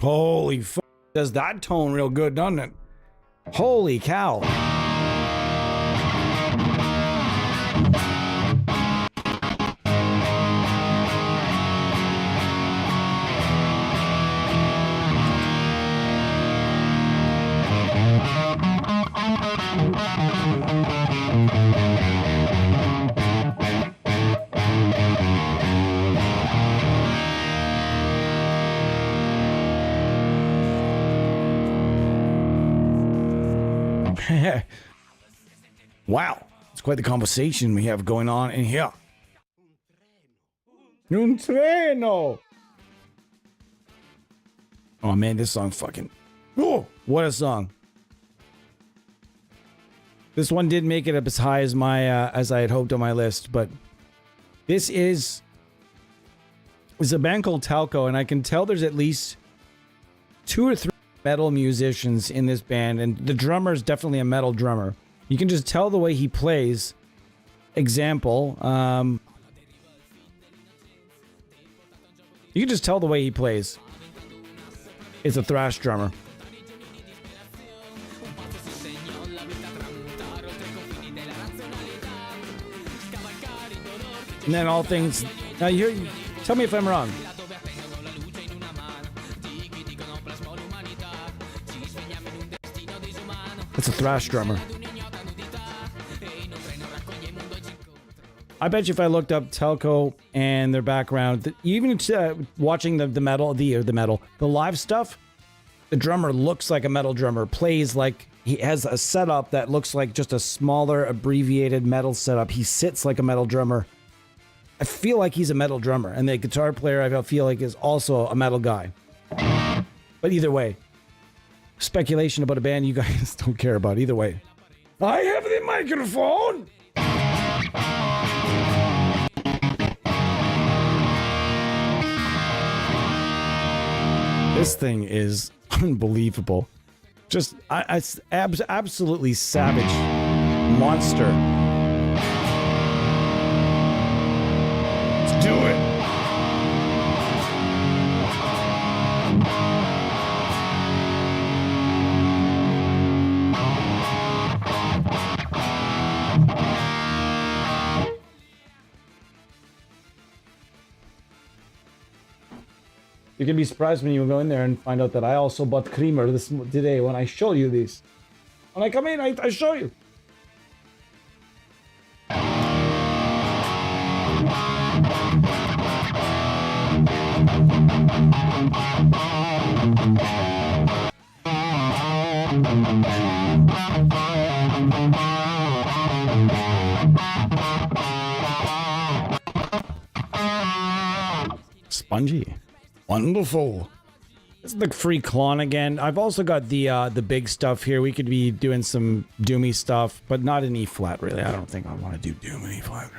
Holy fuck. Does that tone real good, doesn't it? Holy cow. Wow, it's quite the conversation we have going on in here. Un treno. Oh man, this song fucking... Oh, what a song. This one did make it up as high as as I had hoped on my list, but this is a band called Talco, and I can tell there's at least 2 or 3 metal musicians in this band, and the drummer is definitely a metal drummer. You can just tell the way he plays. Example, you can just tell the way he plays. It's a thrash drummer. And then all things... Now, tell me if I'm wrong. It's a thrash drummer. I bet you if I looked up Telco and their background, even watching the live stuff, the drummer looks like a metal drummer, plays like he has a setup that looks like just a smaller, abbreviated metal setup. He sits like a metal drummer. I feel like he's a metal drummer, and the guitar player I feel like is also a metal guy. But either way, speculation about a band you guys don't care about. Either way, I have the microphone. This thing is unbelievable. Just absolutely savage monster. Let's do it. You're gonna be surprised when you go in there and find out that I also bought creamer today when I show you these. When I come in, I show you. Spongy. Wonderful. This is the free clone again. I've also got the big stuff here. We could be doing some doomy stuff, but not in E flat, really. I don't think I want to do doom in E flat.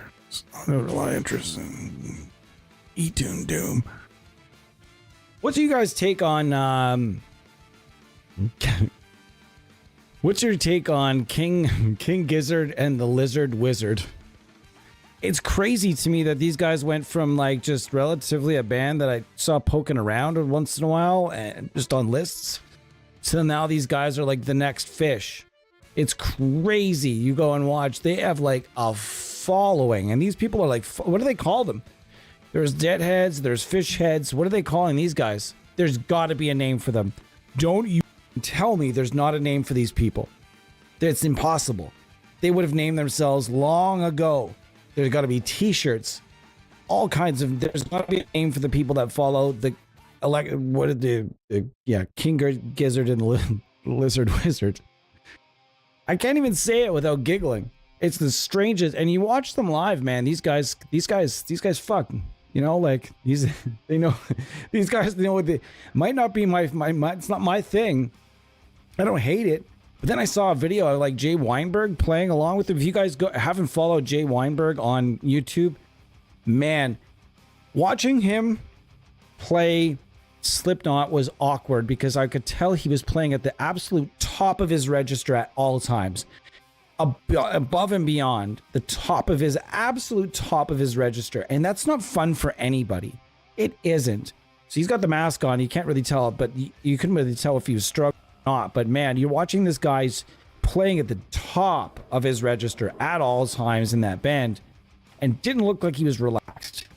I don't have a lot of interest in E tune doom. What do you guys take on what's your take on King Gizzard and the Lizard Wizard? It's crazy to me that these guys went from like just relatively a band that I saw poking around once in a while and just on lists. So now these guys are like the next Fish. It's crazy. You go and watch. They have like a following, and these people are like, what do they call them? There's Deadheads, there's Fish Heads. What are they calling these guys? There's got to be a name for them. Don't you tell me there's not a name for these people. It's impossible. They would have named themselves long ago. There's got to be t-shirts, all kinds of, there's got to be a name for the people that follow the, King Gizzard and the Lizard Wizard. I can't even say it without giggling. It's the strangest, and you watch them live, man. These guys fuck, you know, like they know, these guys, they know what they, might not be my, it's not my thing. I don't hate it. But then I saw a video of like Jay Weinberg playing along with him. If you guys haven't followed Jay Weinberg on YouTube, man, watching him play Slipknot was awkward because I could tell he was playing at the absolute top of his register at all times. Above and beyond the top of his absolute top of his register. And that's not fun for anybody. It isn't. So he's got the mask on. You can't really tell, but you couldn't really tell if he was struggling or not. But man, you're watching this guy's playing at the top of his register at all times in that band, and didn't look like he was relaxed.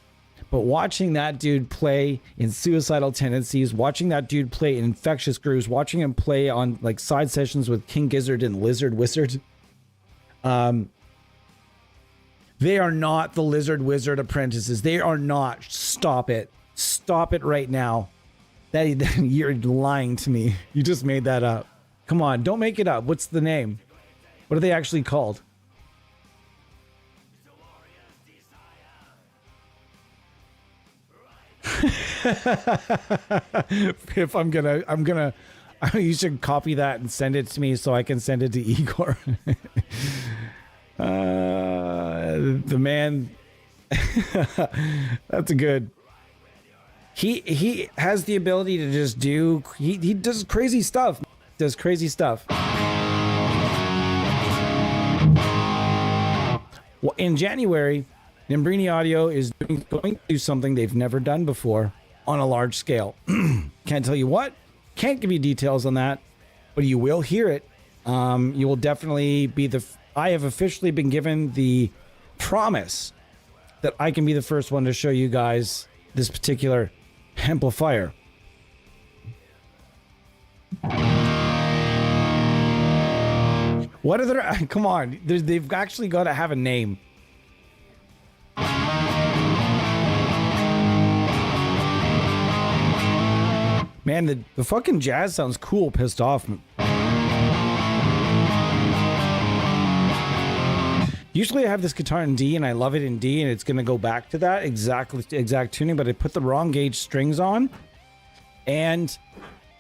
But watching that dude play in Suicidal Tendencies, watching that dude play in Infectious Grooves, watching him play on like side sessions with King Gizzard and Lizard Wizard, they are not the Lizard Wizard apprentices. They are not. Stop it. Stop it right now. That you're lying to me. You just made that up. Come on, don't make it up. What's the name? What are they actually called? If I'm gonna, you should copy that and send it to me so I can send it to Igor. The man, that's a good. He has the ability to just do. He does crazy stuff. Does crazy stuff. Well, in January, Nembrini Audio is going to do something they've never done before on a large scale. Can't tell you what, can't give you details on that, but you will hear it. You will definitely be I have officially been given the promise that I can be the first one to show you guys this particular amplifier. What are their, come on, they've actually got to have a name. Man, the fucking jazz sounds cool, pissed off. Usually I have this guitar in D and I love it in D and it's going to go back to that exact tuning, but I put the wrong gauge strings on. And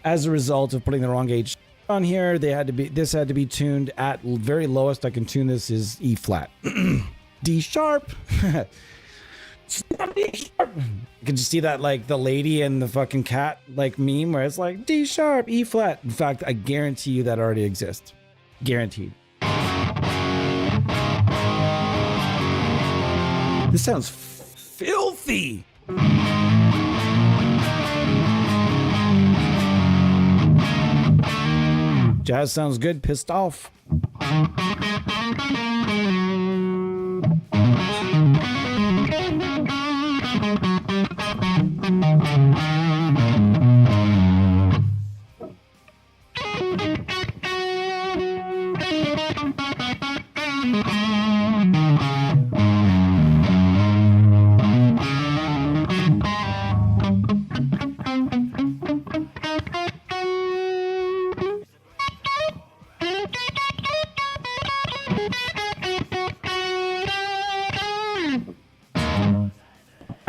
as a result of putting the wrong gauge on here, this had to be tuned at very lowest I can tune this is E flat. D sharp. D sharp. You can just see that like the lady and the fucking cat like meme where it's like D sharp, E flat. In fact, I guarantee you that already exists. Guaranteed. This sounds filthy. Jazz sounds good, pissed off.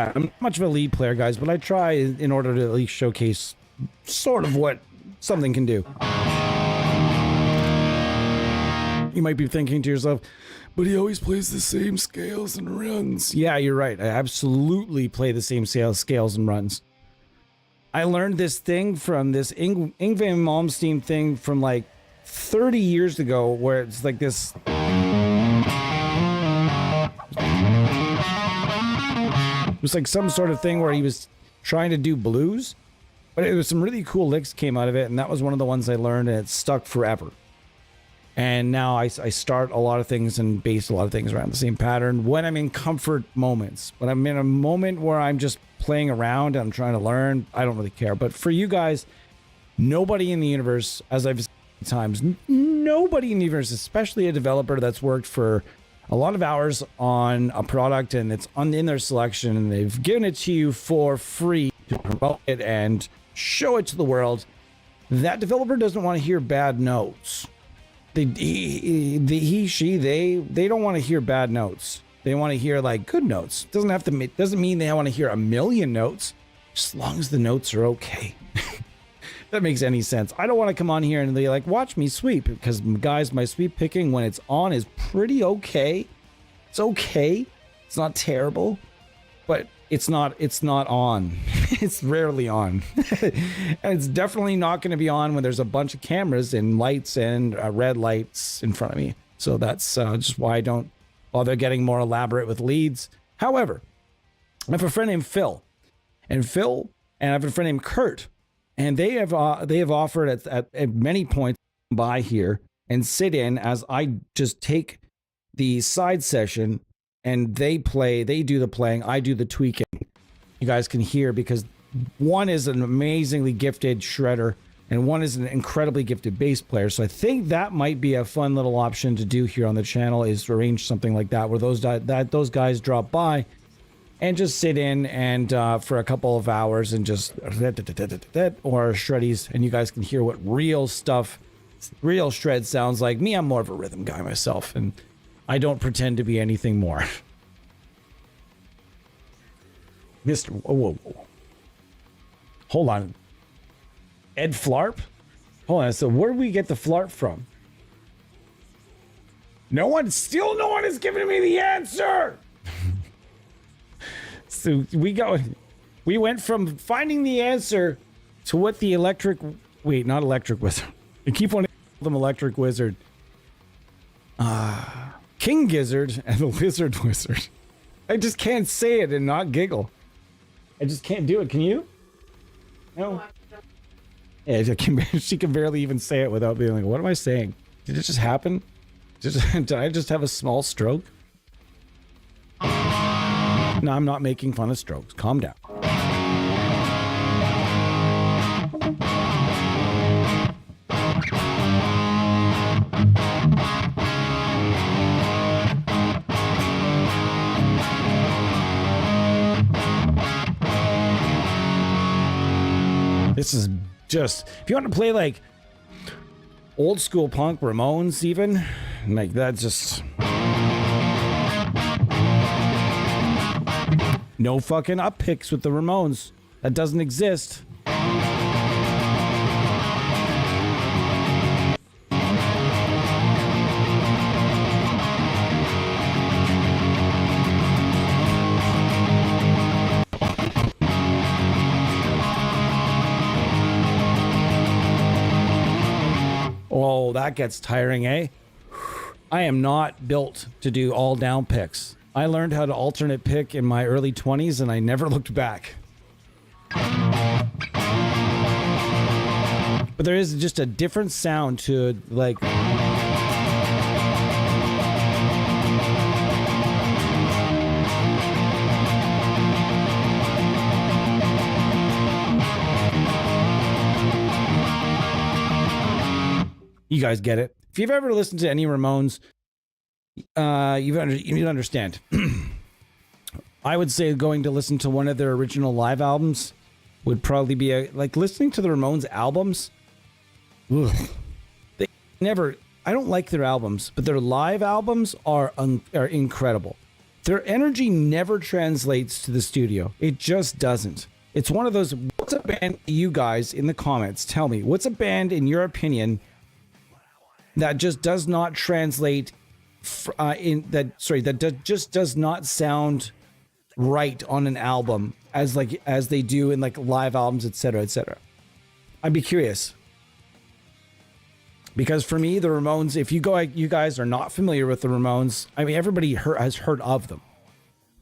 I'm not much of a lead player, guys, but I try in order to at least showcase sort of what something can do. You might be thinking to yourself, but he always plays the same scales and runs. Yeah, you're right. I absolutely play the same scales and runs. I learned this thing from this Yngwie Malmsteen thing from like 30 years ago, where it's like this. It was like some sort of thing where he was trying to do blues, but it was some really cool licks came out of it, and that was one of the ones I learned, and it stuck forever. And now I start a lot of things and base a lot of things around the same pattern when I'm in comfort moments. When I'm in a moment where I'm just playing around and I'm trying to learn, I don't really care. But for you guys, nobody in the universe, as I've said times, nobody in the universe, especially a developer that's worked for a lot of hours on a product and it's in their selection and they've given it to you for free to promote it and show it to the world, that developer doesn't want to hear bad notes. They don't want to hear bad notes. They want to hear like good notes. Doesn't mean they want to hear a million notes, just as long as the notes are okay. That makes any sense. I don't want to come on here and be like, watch me sweep, because guys, my sweep picking when it's on is pretty okay. It's okay. It's not terrible, but it's not on. It's rarely on. And it's definitely not going to be on when there's a bunch of cameras and lights and red lights in front of me. So that's just why I don't bother getting more elaborate with leads. However, I have a friend named Phil, and Phil And I have a friend named Kurt, and they have offered at many points by here and sit in as I just take the side session and they do the playing, I do the tweaking. You guys can hear because one is an amazingly gifted shredder and one is an incredibly gifted bass player. So I think that might be a fun little option to do here on the channel, is to arrange something like that where those guys drop by and just sit in and for a couple of hours and just or shreddies, and you guys can hear what real shred sounds like. Me, I'm more of a rhythm guy myself, and I don't pretend to be anything more. Mr. Whoa. Hold on. Ed Flarp? Hold on. So where did we get the Flarp from? No one is giving me the answer. So we went from finding the answer to what the not electric wizard. I keep wanting to call them electric wizard. King Gizzard and the Lizard Wizard. I just can't say it and not giggle. I just can't do it. Can you? No. Yeah, she can barely even say it without being like, what am I saying? Did it just happen? Did I just have a small stroke? No, I'm not making fun of strokes. Calm down. This is just, if you want to play like old school punk, Ramones even, like that, just no fucking up picks with the Ramones. That doesn't exist. Oh, that gets tiring, eh? I am not built to do all down picks. I learned how to alternate pick in my early 20s and I never looked back. But there is just a different sound to like... You guys get it. If you've ever listened to any Ramones, you understand. I would say going to listen to one of their original live albums would probably be like listening to the Ramones albums. Ugh, I don't like their albums, but their live albums are incredible. Their energy never translates to the studio. It just doesn't. It's one of those, what's a band, you guys in the comments, tell me, what's a band in your opinion that just does not translate just does not sound right on an album as they do in like live albums, etc., etc. I'd be curious, because for me, the Ramones, if you guys are not familiar with the Ramones, I mean, everybody has heard of them,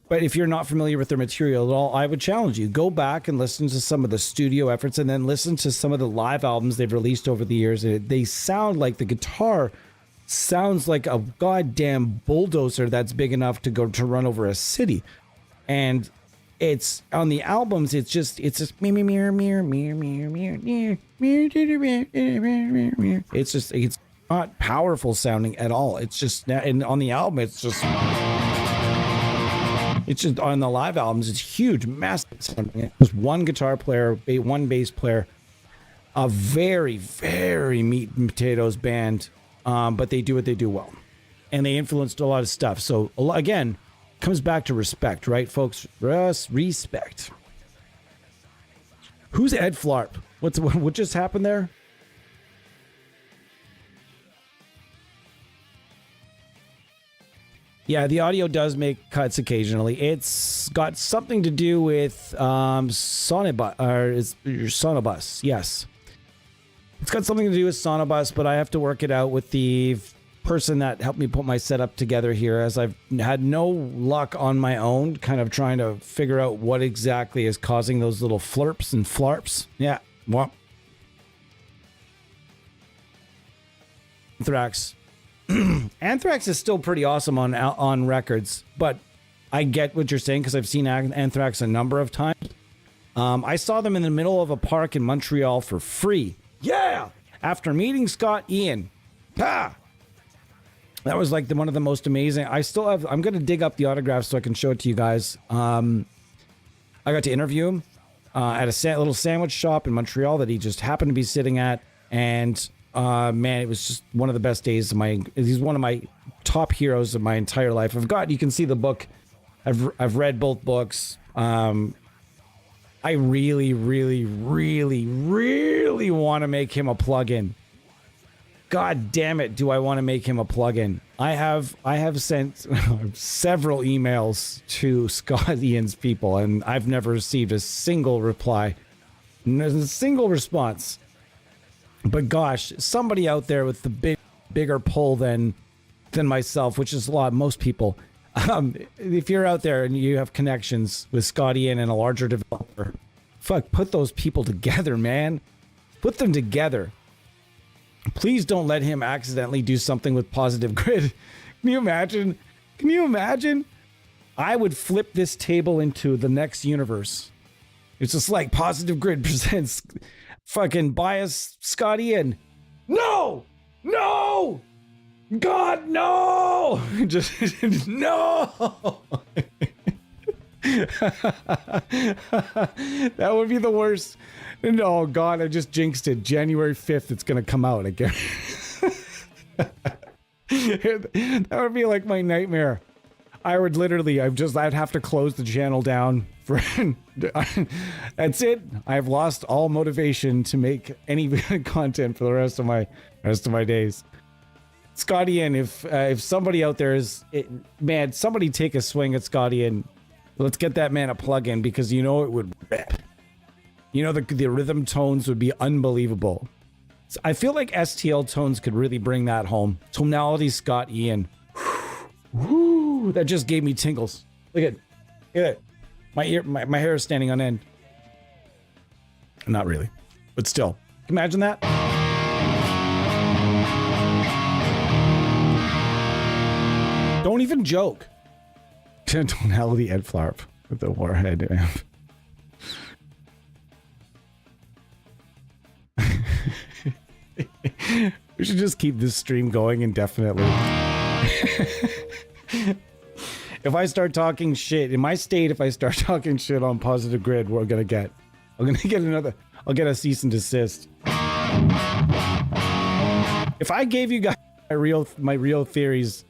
but if you're not familiar with their material at all, I would challenge you, go back and listen to some of the studio efforts and then listen to some of the live albums they've released over the years. They sound like the guitar sounds like a goddamn bulldozer that's big enough to run over a city. And it's on the albums, it's just it's not powerful sounding at all. It's just, and on the album it's just on the live albums, it's huge, massive sounding. There's one guitar player, one bass player, a very, very meat and potatoes band. But they do what they do well, and they influenced a lot of stuff. So again, comes back to respect, right, folks? Respect. Who's Ed Flarp? What just happened there? Yeah, the audio does make cuts occasionally. It's got something to do with Sonobus. Yes. It's got something to do with Sonobus, but I have to work it out with the person that helped me put my setup together here, as I've had no luck on my own, kind of trying to figure out what exactly is causing those little flirps and flarps. Yeah, well, Anthrax. Anthrax is still pretty awesome on records, but I get what you're saying because I've seen Anthrax a number of times. I saw them in the middle of a park in Montreal for free. Yeah! After meeting Scott Ian. Ah! That was like one of the most amazing. I'm going to dig up the autographs so I can show it to you guys. I got to interview him at a little sandwich shop in Montreal that he just happened to be sitting at. And man, it was just one of the best days of he's one of my top heroes of my entire life. You can see the book. I've read both books. I really, really, really, really want to make him a plugin. God damn it, do I want to make him a plugin? I have sent several emails to Scott Ian's people, and I've never received a single reply. There's a single response. But gosh, somebody out there with the bigger pull than myself, which is most people. If you're out there and you have connections with Scott Ian and a larger developer, put those people together, man. Put them together. Please don't let him accidentally do something with Positive Grid. Can you imagine? I would flip this table into the next universe. It's just like Positive Grid presents fucking bias Scott Ian. No! God, no! Just, no! That would be the worst. No, God, I just jinxed it. January 5th, it's going to come out again. That would be like my nightmare. I'd have to close the channel down. That's it. I've lost all motivation to make any content for the rest of my days. Scott Ian, if somebody out there somebody take a swing at Scott Ian. Let's get that man a plug-in because it would rip. The rhythm tones would be unbelievable. So I feel like STL tones could really bring that home. Tonality Scott Ian. Woo, that just gave me tingles. Look at it. My hair is standing on end. Not really, but still. Imagine that. Don't even joke. Tonality Ed Flarp with the Warhead amp. We should just keep this stream going indefinitely. If I start talking shit in my state, if I start talking shit on Positive Grid, I'm gonna get I'll get a cease and desist. If I gave you guys my real theories,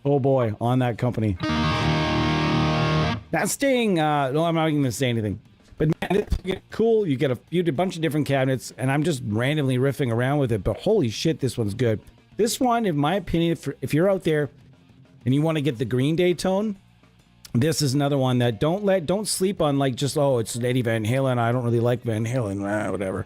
oh boy, on that company. Not staying, no, I'm not even gonna say anything. But man, it's cool. You get a bunch of different cabinets, and I'm just randomly riffing around with it. But holy shit, this one's good. This one, in my opinion, if you're out there and you want to get the Green Day tone, this is another one that don't sleep on it's Eddie Van Halen. I don't really like Van Halen, whatever.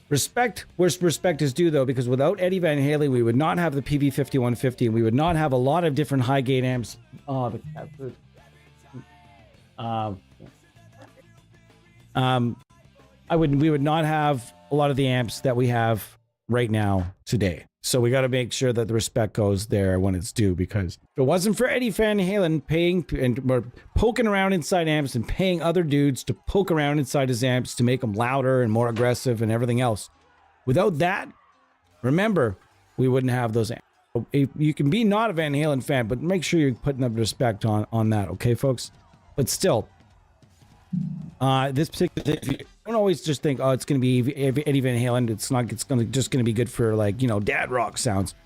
Respect where respect is due, though, because without Eddie Van Halen, we would not have the PV5150, and we would not have a lot of different high gain amps. Oh, the cat food. We would not have a lot of the amps that we have right now today. So we got to make sure that the respect goes there when it's due, because if it wasn't for Eddie Van Halen paying and poking around inside amps and paying other dudes to poke around inside his amps to make them louder and more aggressive and everything else, without that, remember, we wouldn't have those amps. You can be not a Van Halen fan, but make sure you're putting up respect on that, okay, folks? But still, this particular thing, don't always just think, oh, it's going to be Eddie Van Halen. It's just going to be good for dad rock sounds.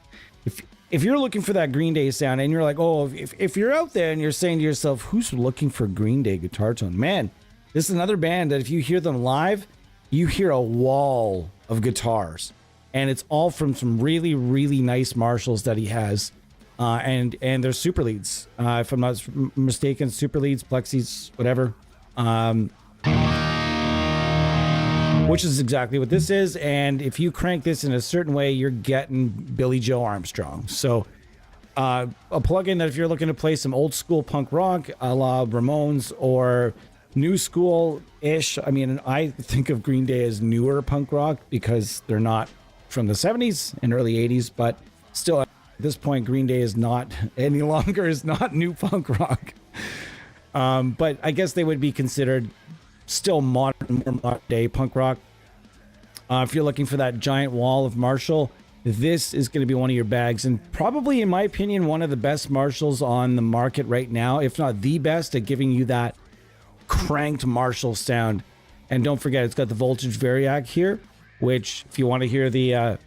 If you're looking for that Green Day sound and you're like, oh, if you're out there and you're saying to yourself, who's looking for Green Day guitar tone? Man, this is another band that if you hear them live, you hear a wall of guitars, and it's all from some really, really nice Marshalls that he has. And they're super leads. If I'm not mistaken, super leads, plexis, whatever. Which is exactly what this is. And if you crank this in a certain way, you're getting Billy Joe Armstrong. So a plugin that if you're looking to play some old school punk rock, a la Ramones, or new school-ish. I mean, I think of Green Day as newer punk rock because they're not from the 70s and early 80s, but still at this point, Green Day is not any longer is not new punk rock. But I guess they would be considered still more modern day punk rock. If you're looking for that giant wall of Marshall, this is going to be one of your bags, and probably, in my opinion, one of the best Marshalls on the market right now, if not the best at giving you that cranked Marshall sound. And don't forget, it's got the voltage variac here, which, if you want to hear the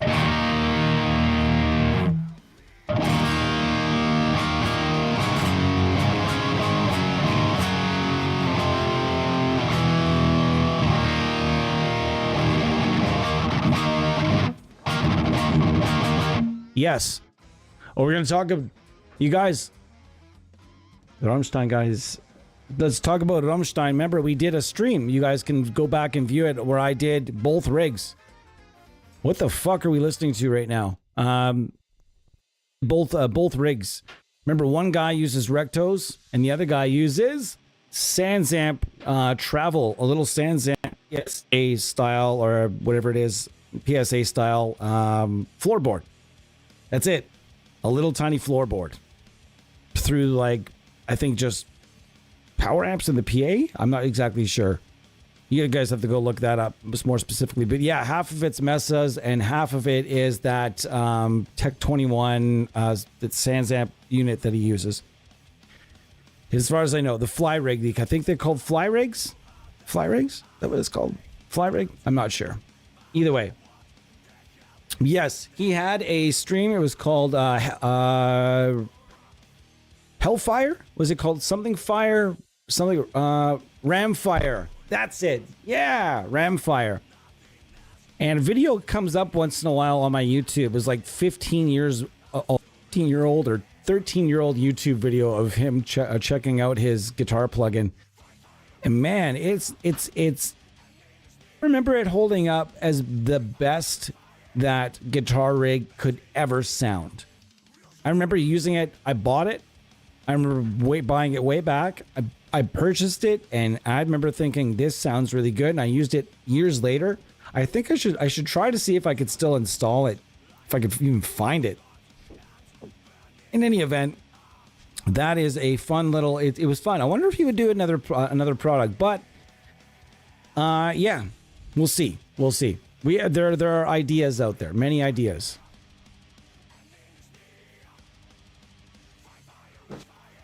yes. Well, we're going to talk about, you guys, the Rammstein guys. Let's talk about Rammstein. Remember, we did a stream. You guys can go back and view it where I did both rigs. What the fuck are we listening to right now? Both rigs. Remember, one guy uses Rectos and the other guy uses Sansamp Travel, a little Sansamp PSA style or whatever it is, PSA style floorboard. That's it. A little tiny floorboard through, like, I think just power amps in the PA. I'm not exactly sure. You guys have to go look that up more specifically. But yeah, half of it's Messas and half of it is that Tech 21 that Sansamp unit that he uses. As far as I know, the fly rig, I think they're called fly rigs. Fly rigs? Is that what it's called? Fly rig? I'm not sure. Either way. Yes, he had a stream. It was called Hellfire? Was it called something fire? Something Ramfire. That's it. Yeah, Ramfire. And a video comes up once in a while on my YouTube. It was like 15-year-old or 13-year-old YouTube video of him checking out his guitar plugin. And man, it's I remember it holding up as the best that guitar rig could ever sound. I remember using it. I bought it. I remember buying it way back. I purchased it, and I remember thinking this sounds really good. And I used it years later. I think I should try to see if I could still install it, if I could even find it. In any event, that is a fun little. It was fun. I wonder if he would do another product, but yeah, we'll see. We'll see. There are ideas out there, many ideas.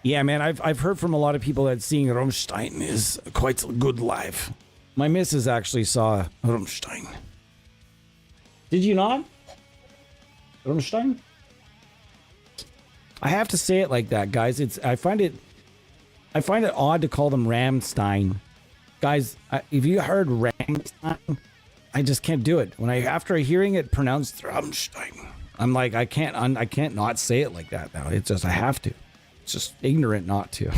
Yeah, man, I've heard from a lot of people that seeing Rammstein is quite good live. My missus actually saw Rammstein. Did you not? Rammstein? I have to say it like that, guys. I find it odd to call them Rammstein. Guys, if you heard Rammstein, I just can't do it. After hearing it pronounced Rammstein, I'm like, I can't not say it like that now. It's just I have to. It's just ignorant not to.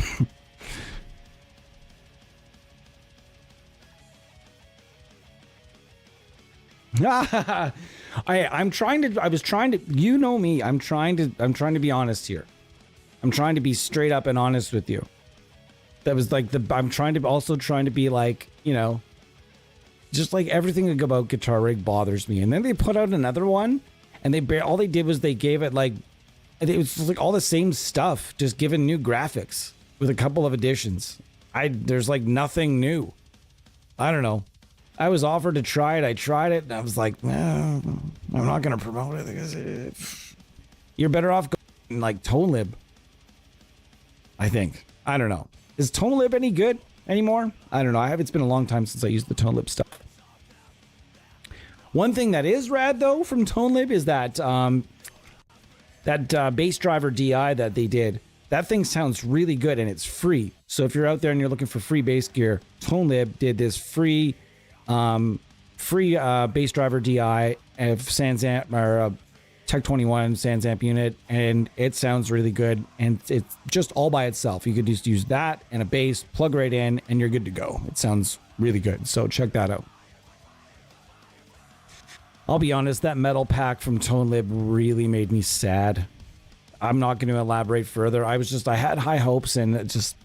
I'm trying to, you know me, I'm trying to be honest here. I'm trying to be straight up and honest with you. That was like I'm trying to be like, you know, just like everything about Guitar Rig bothers me. And then they put out another one and all they did was they gave it like, it was just like all the same stuff, just given new graphics with a couple of additions. There's like nothing new. I don't know. I was offered to try it. I tried it, and I was like, no, I'm not going to promote it because you're better off going like ToneLib. I think. I don't know. Is ToneLib any good anymore? I don't know. It's been a long time since I used the ToneLib stuff. One thing that is rad though from ToneLib is that bass driver DI that they did. That thing sounds really good and it's free. So if you're out there and you're looking for free bass gear, ToneLib did this free bass driver DI of Sansamp or Tech 21 Sansamp unit, and it sounds really good. And it's just all by itself. You could just use that and a bass, plug right in, and you're good to go. It sounds really good. So check that out. I'll be honest, that metal pack from ToneLib really made me sad. I'm not going to elaborate further. I had high hopes, and it just.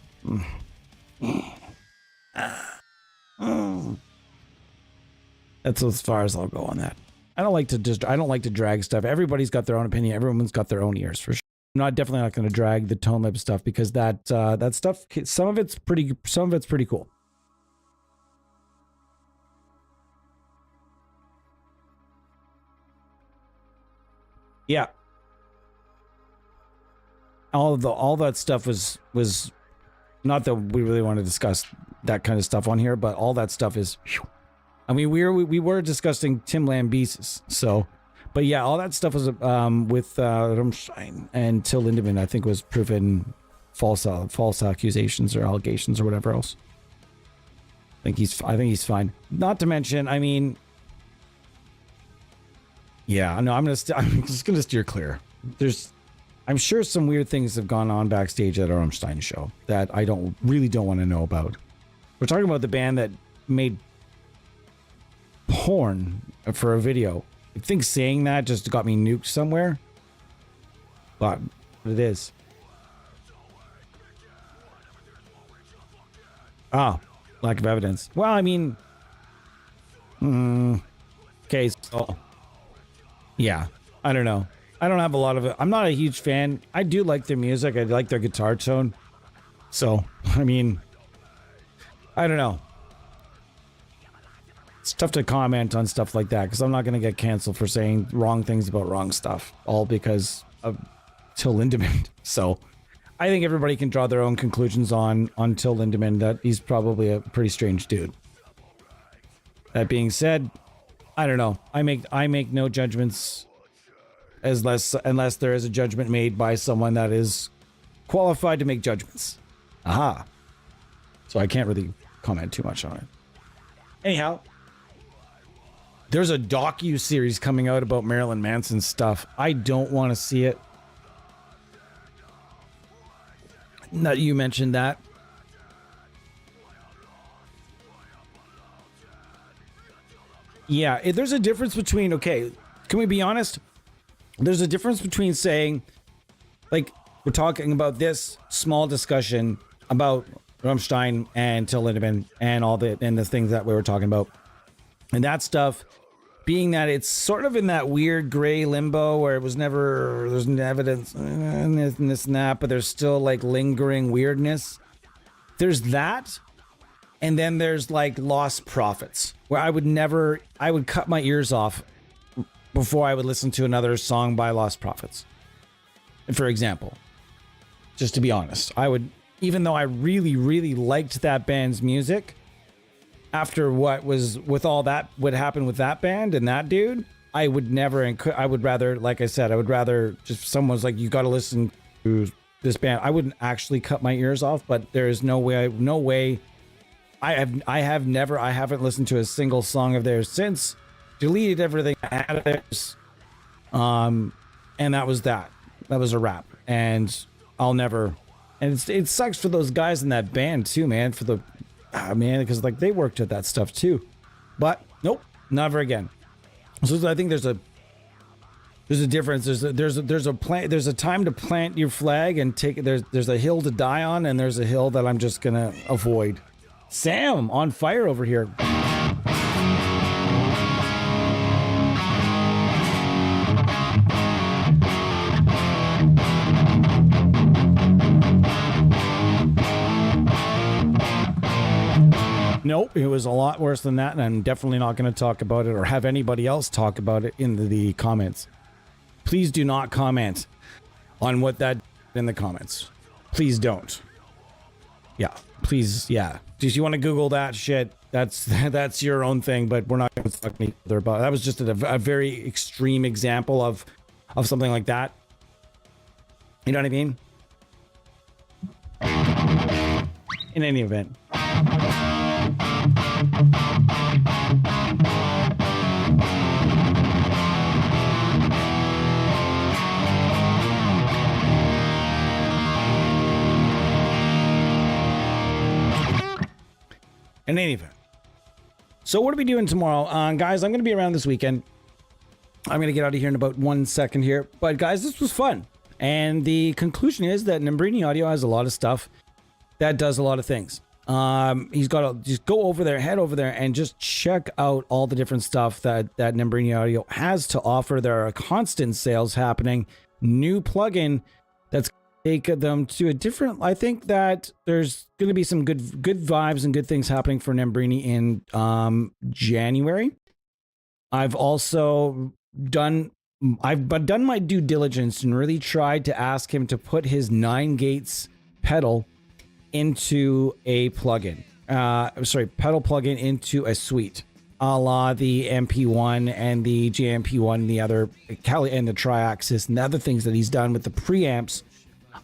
That's as far as I'll go on that. I don't like to drag stuff. Everybody's got their own opinion. Everyone's got their own ears, for sure. I'm definitely not going to drag the Tone Lib stuff, because that stuff, some of it's pretty cool. Yeah. All that stuff was not that we really want to discuss that kind of stuff on here, but all that stuff is. I mean, we were discussing Tim Lambesis, so, but yeah, all that stuff was with Rammstein and Till Lindemann. I think was proven false accusations or allegations or whatever else. I think he's fine. Not to mention, I mean, yeah, no, I'm just gonna steer clear. I'm sure some weird things have gone on backstage at a Rammstein show that I really don't want to know about. We're talking about the band that made porn for a video. I think saying that just got me nuked somewhere, but it is. Lack of evidence. Well, I mean, okay, so yeah, I don't know. I don't have a lot of it. I'm not a huge fan. I do like their music. I like their guitar tone. So, I mean, I don't know. It's tough to comment on stuff like that because I'm not going to get canceled for saying wrong things about wrong stuff, all because of Till Lindemann. So, I think everybody can draw their own conclusions on Till Lindemann, that he's probably a pretty strange dude. That being said, I don't know. I make no judgments unless there is a judgment made by someone that is qualified to make judgments. Aha. So I can't really comment too much on it. Anyhow, there's a docu-series coming out about Marilyn Manson stuff. I don't want to see it. That you mentioned that. Yeah, there's a difference between, okay, can we be honest? There's a difference between saying, like, we're talking about this small discussion about Rammstein and Till Lindemann and the things that we were talking about. And that stuff being that it's sort of in that weird gray limbo where there's no evidence and this and that, but there's still like lingering weirdness. There's that. And then there's like lost prophets where I would cut my ears off before I would listen to another song by Lost Prophets. For example, just to be honest, I would, even though I really, really liked that band's music, after what happened with that band and that dude, I would rather, like I said, I would rather just someone's like, you got to listen to this band. I wouldn't actually cut my ears off, but there is no way. I haven't listened to a single song of theirs since. Deleted everything I had of theirs. And that was that. That was a wrap. And I'll never. And it sucks for those guys in that band too, man. Because like they worked at that stuff too. But nope, never again. So I think there's a difference. There's a time to plant your flag and take. There's a hill to die on, and there's a hill that I'm just gonna avoid. Sam on fire over here. Nope, it was a lot worse than that, and I'm definitely not going to talk about it or have anybody else talk about it in the comments. Please do not comment on what that in the comments. Please don't. Yeah, please, yeah. If you want to Google that shit, that's your own thing, but we're not going to talk either about. That was just a very extreme example of something like that. You know what I mean? In any event. In any event. So what are we doing tomorrow? Guys, I'm going to be around this weekend. I'm going to get out of here in about 1 second here. But guys, this was fun. And the conclusion is that Nembrini Audio has a lot of stuff that does a lot of things. He's got to just go over there, head over there, and just check out all the different stuff that Nembrini Audio has to offer. There are constant sales happening. New plugin that's take them to a different. I think that there's going to be some good vibes and good things happening for Nembrini in January. I've also done my due diligence and really tried to ask him to put his 9 gates pedal into a plugin. Pedal plugin into a suite, a la the MP1 and the JMP1 and the other Cali and the Triaxis and the other things that he's done with the preamps.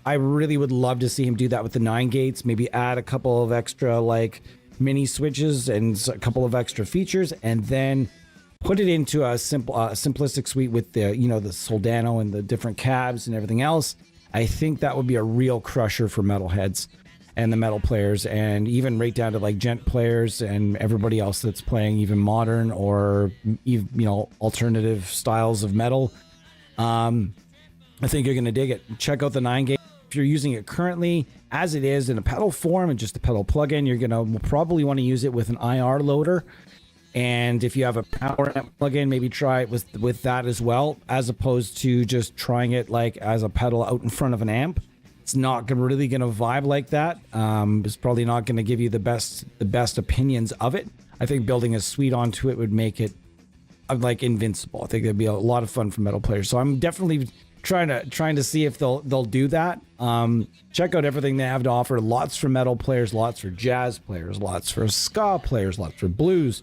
I really would love to see him do that with the 9 gates, maybe add a couple of extra like mini switches and a couple of extra features, and then put it into a simplistic suite with the, you know, the Soldano and the different cabs and everything else. I think that would be a real crusher for metalheads and the metal players, and even right down to like gent players and everybody else that's playing even modern or, you know, alternative styles of metal. I think you're going to dig it. Check out the 9 gate. If you're using it currently as it is in a pedal form and just a pedal plugin, you're going to probably want to use it with an IR loader. And if you have a power amp plugin, maybe try it with that as well, as opposed to just trying it like as a pedal out in front of an amp. It's not really going to vibe like that. It's probably not going to give you the best opinions of it. I think building a suite onto it would make it like invincible. I think it'd be a lot of fun for metal players. So I'm definitely trying to see if they'll do that. Check out everything they have to offer. Lots for metal players, lots for jazz players, lots for ska players, lots for blues.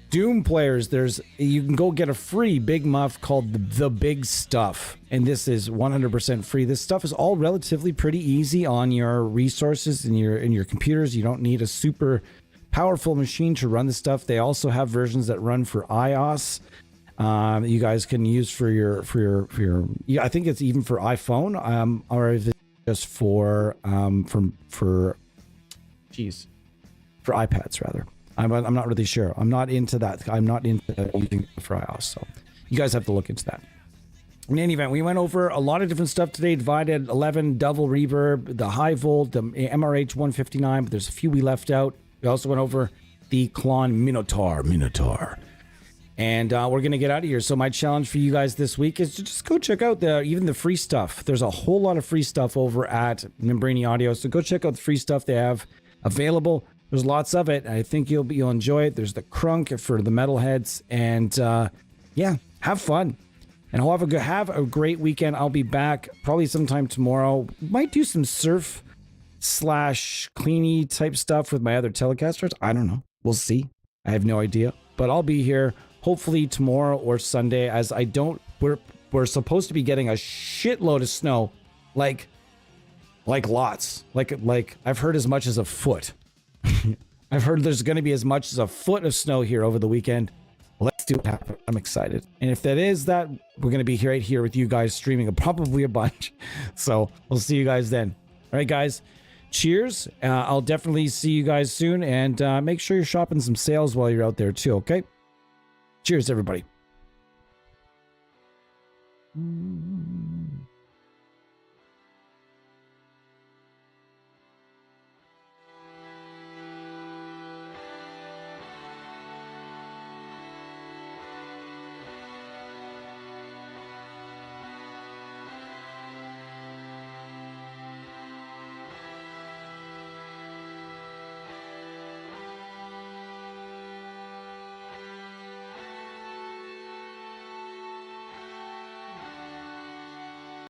Doom players, you can go get a free big muff called the Big Stuff, and this is 100% free. This stuff is all relatively pretty easy on your resources in your computers. You don't need a super powerful machine to run the stuff. They also have versions that run for iOS. You guys can use for your I think it's even for iPhone, or if it's just for iPads rather. I'm not really sure. I'm not into that. I'm not into using it for iOS, so you guys have to look into that. In any event, we went over a lot of different stuff today. Divided 11, double reverb, the high volt, the MRH 159, but there's a few we left out. We also went over the Klon Minotaur. And we're going to get out of here. So my challenge for you guys this week is to just go check out even the free stuff. There's a whole lot of free stuff over at Nembrini Audio. So go check out the free stuff they have available. There's lots of it. I think you'll enjoy it. There's the crunk for the metalheads, and yeah, have fun, and have a great weekend. I'll be back probably sometime tomorrow. Might do some surf / cleany type stuff with my other telecasters. I don't know. We'll see. I have no idea, but I'll be here hopefully tomorrow or Sunday. As we're supposed to be getting a shitload of snow, like lots, like I've heard as much as a foot. I've heard there's going to be as much as a foot of snow here over the weekend. Let's do it happen. I'm excited. And if that is that, we're going to be right here with you guys streaming probably a bunch. So we'll see you guys then. All right, guys. Cheers. I'll definitely see you guys soon. And make sure you're shopping some sales while you're out there too, okay? Cheers, everybody.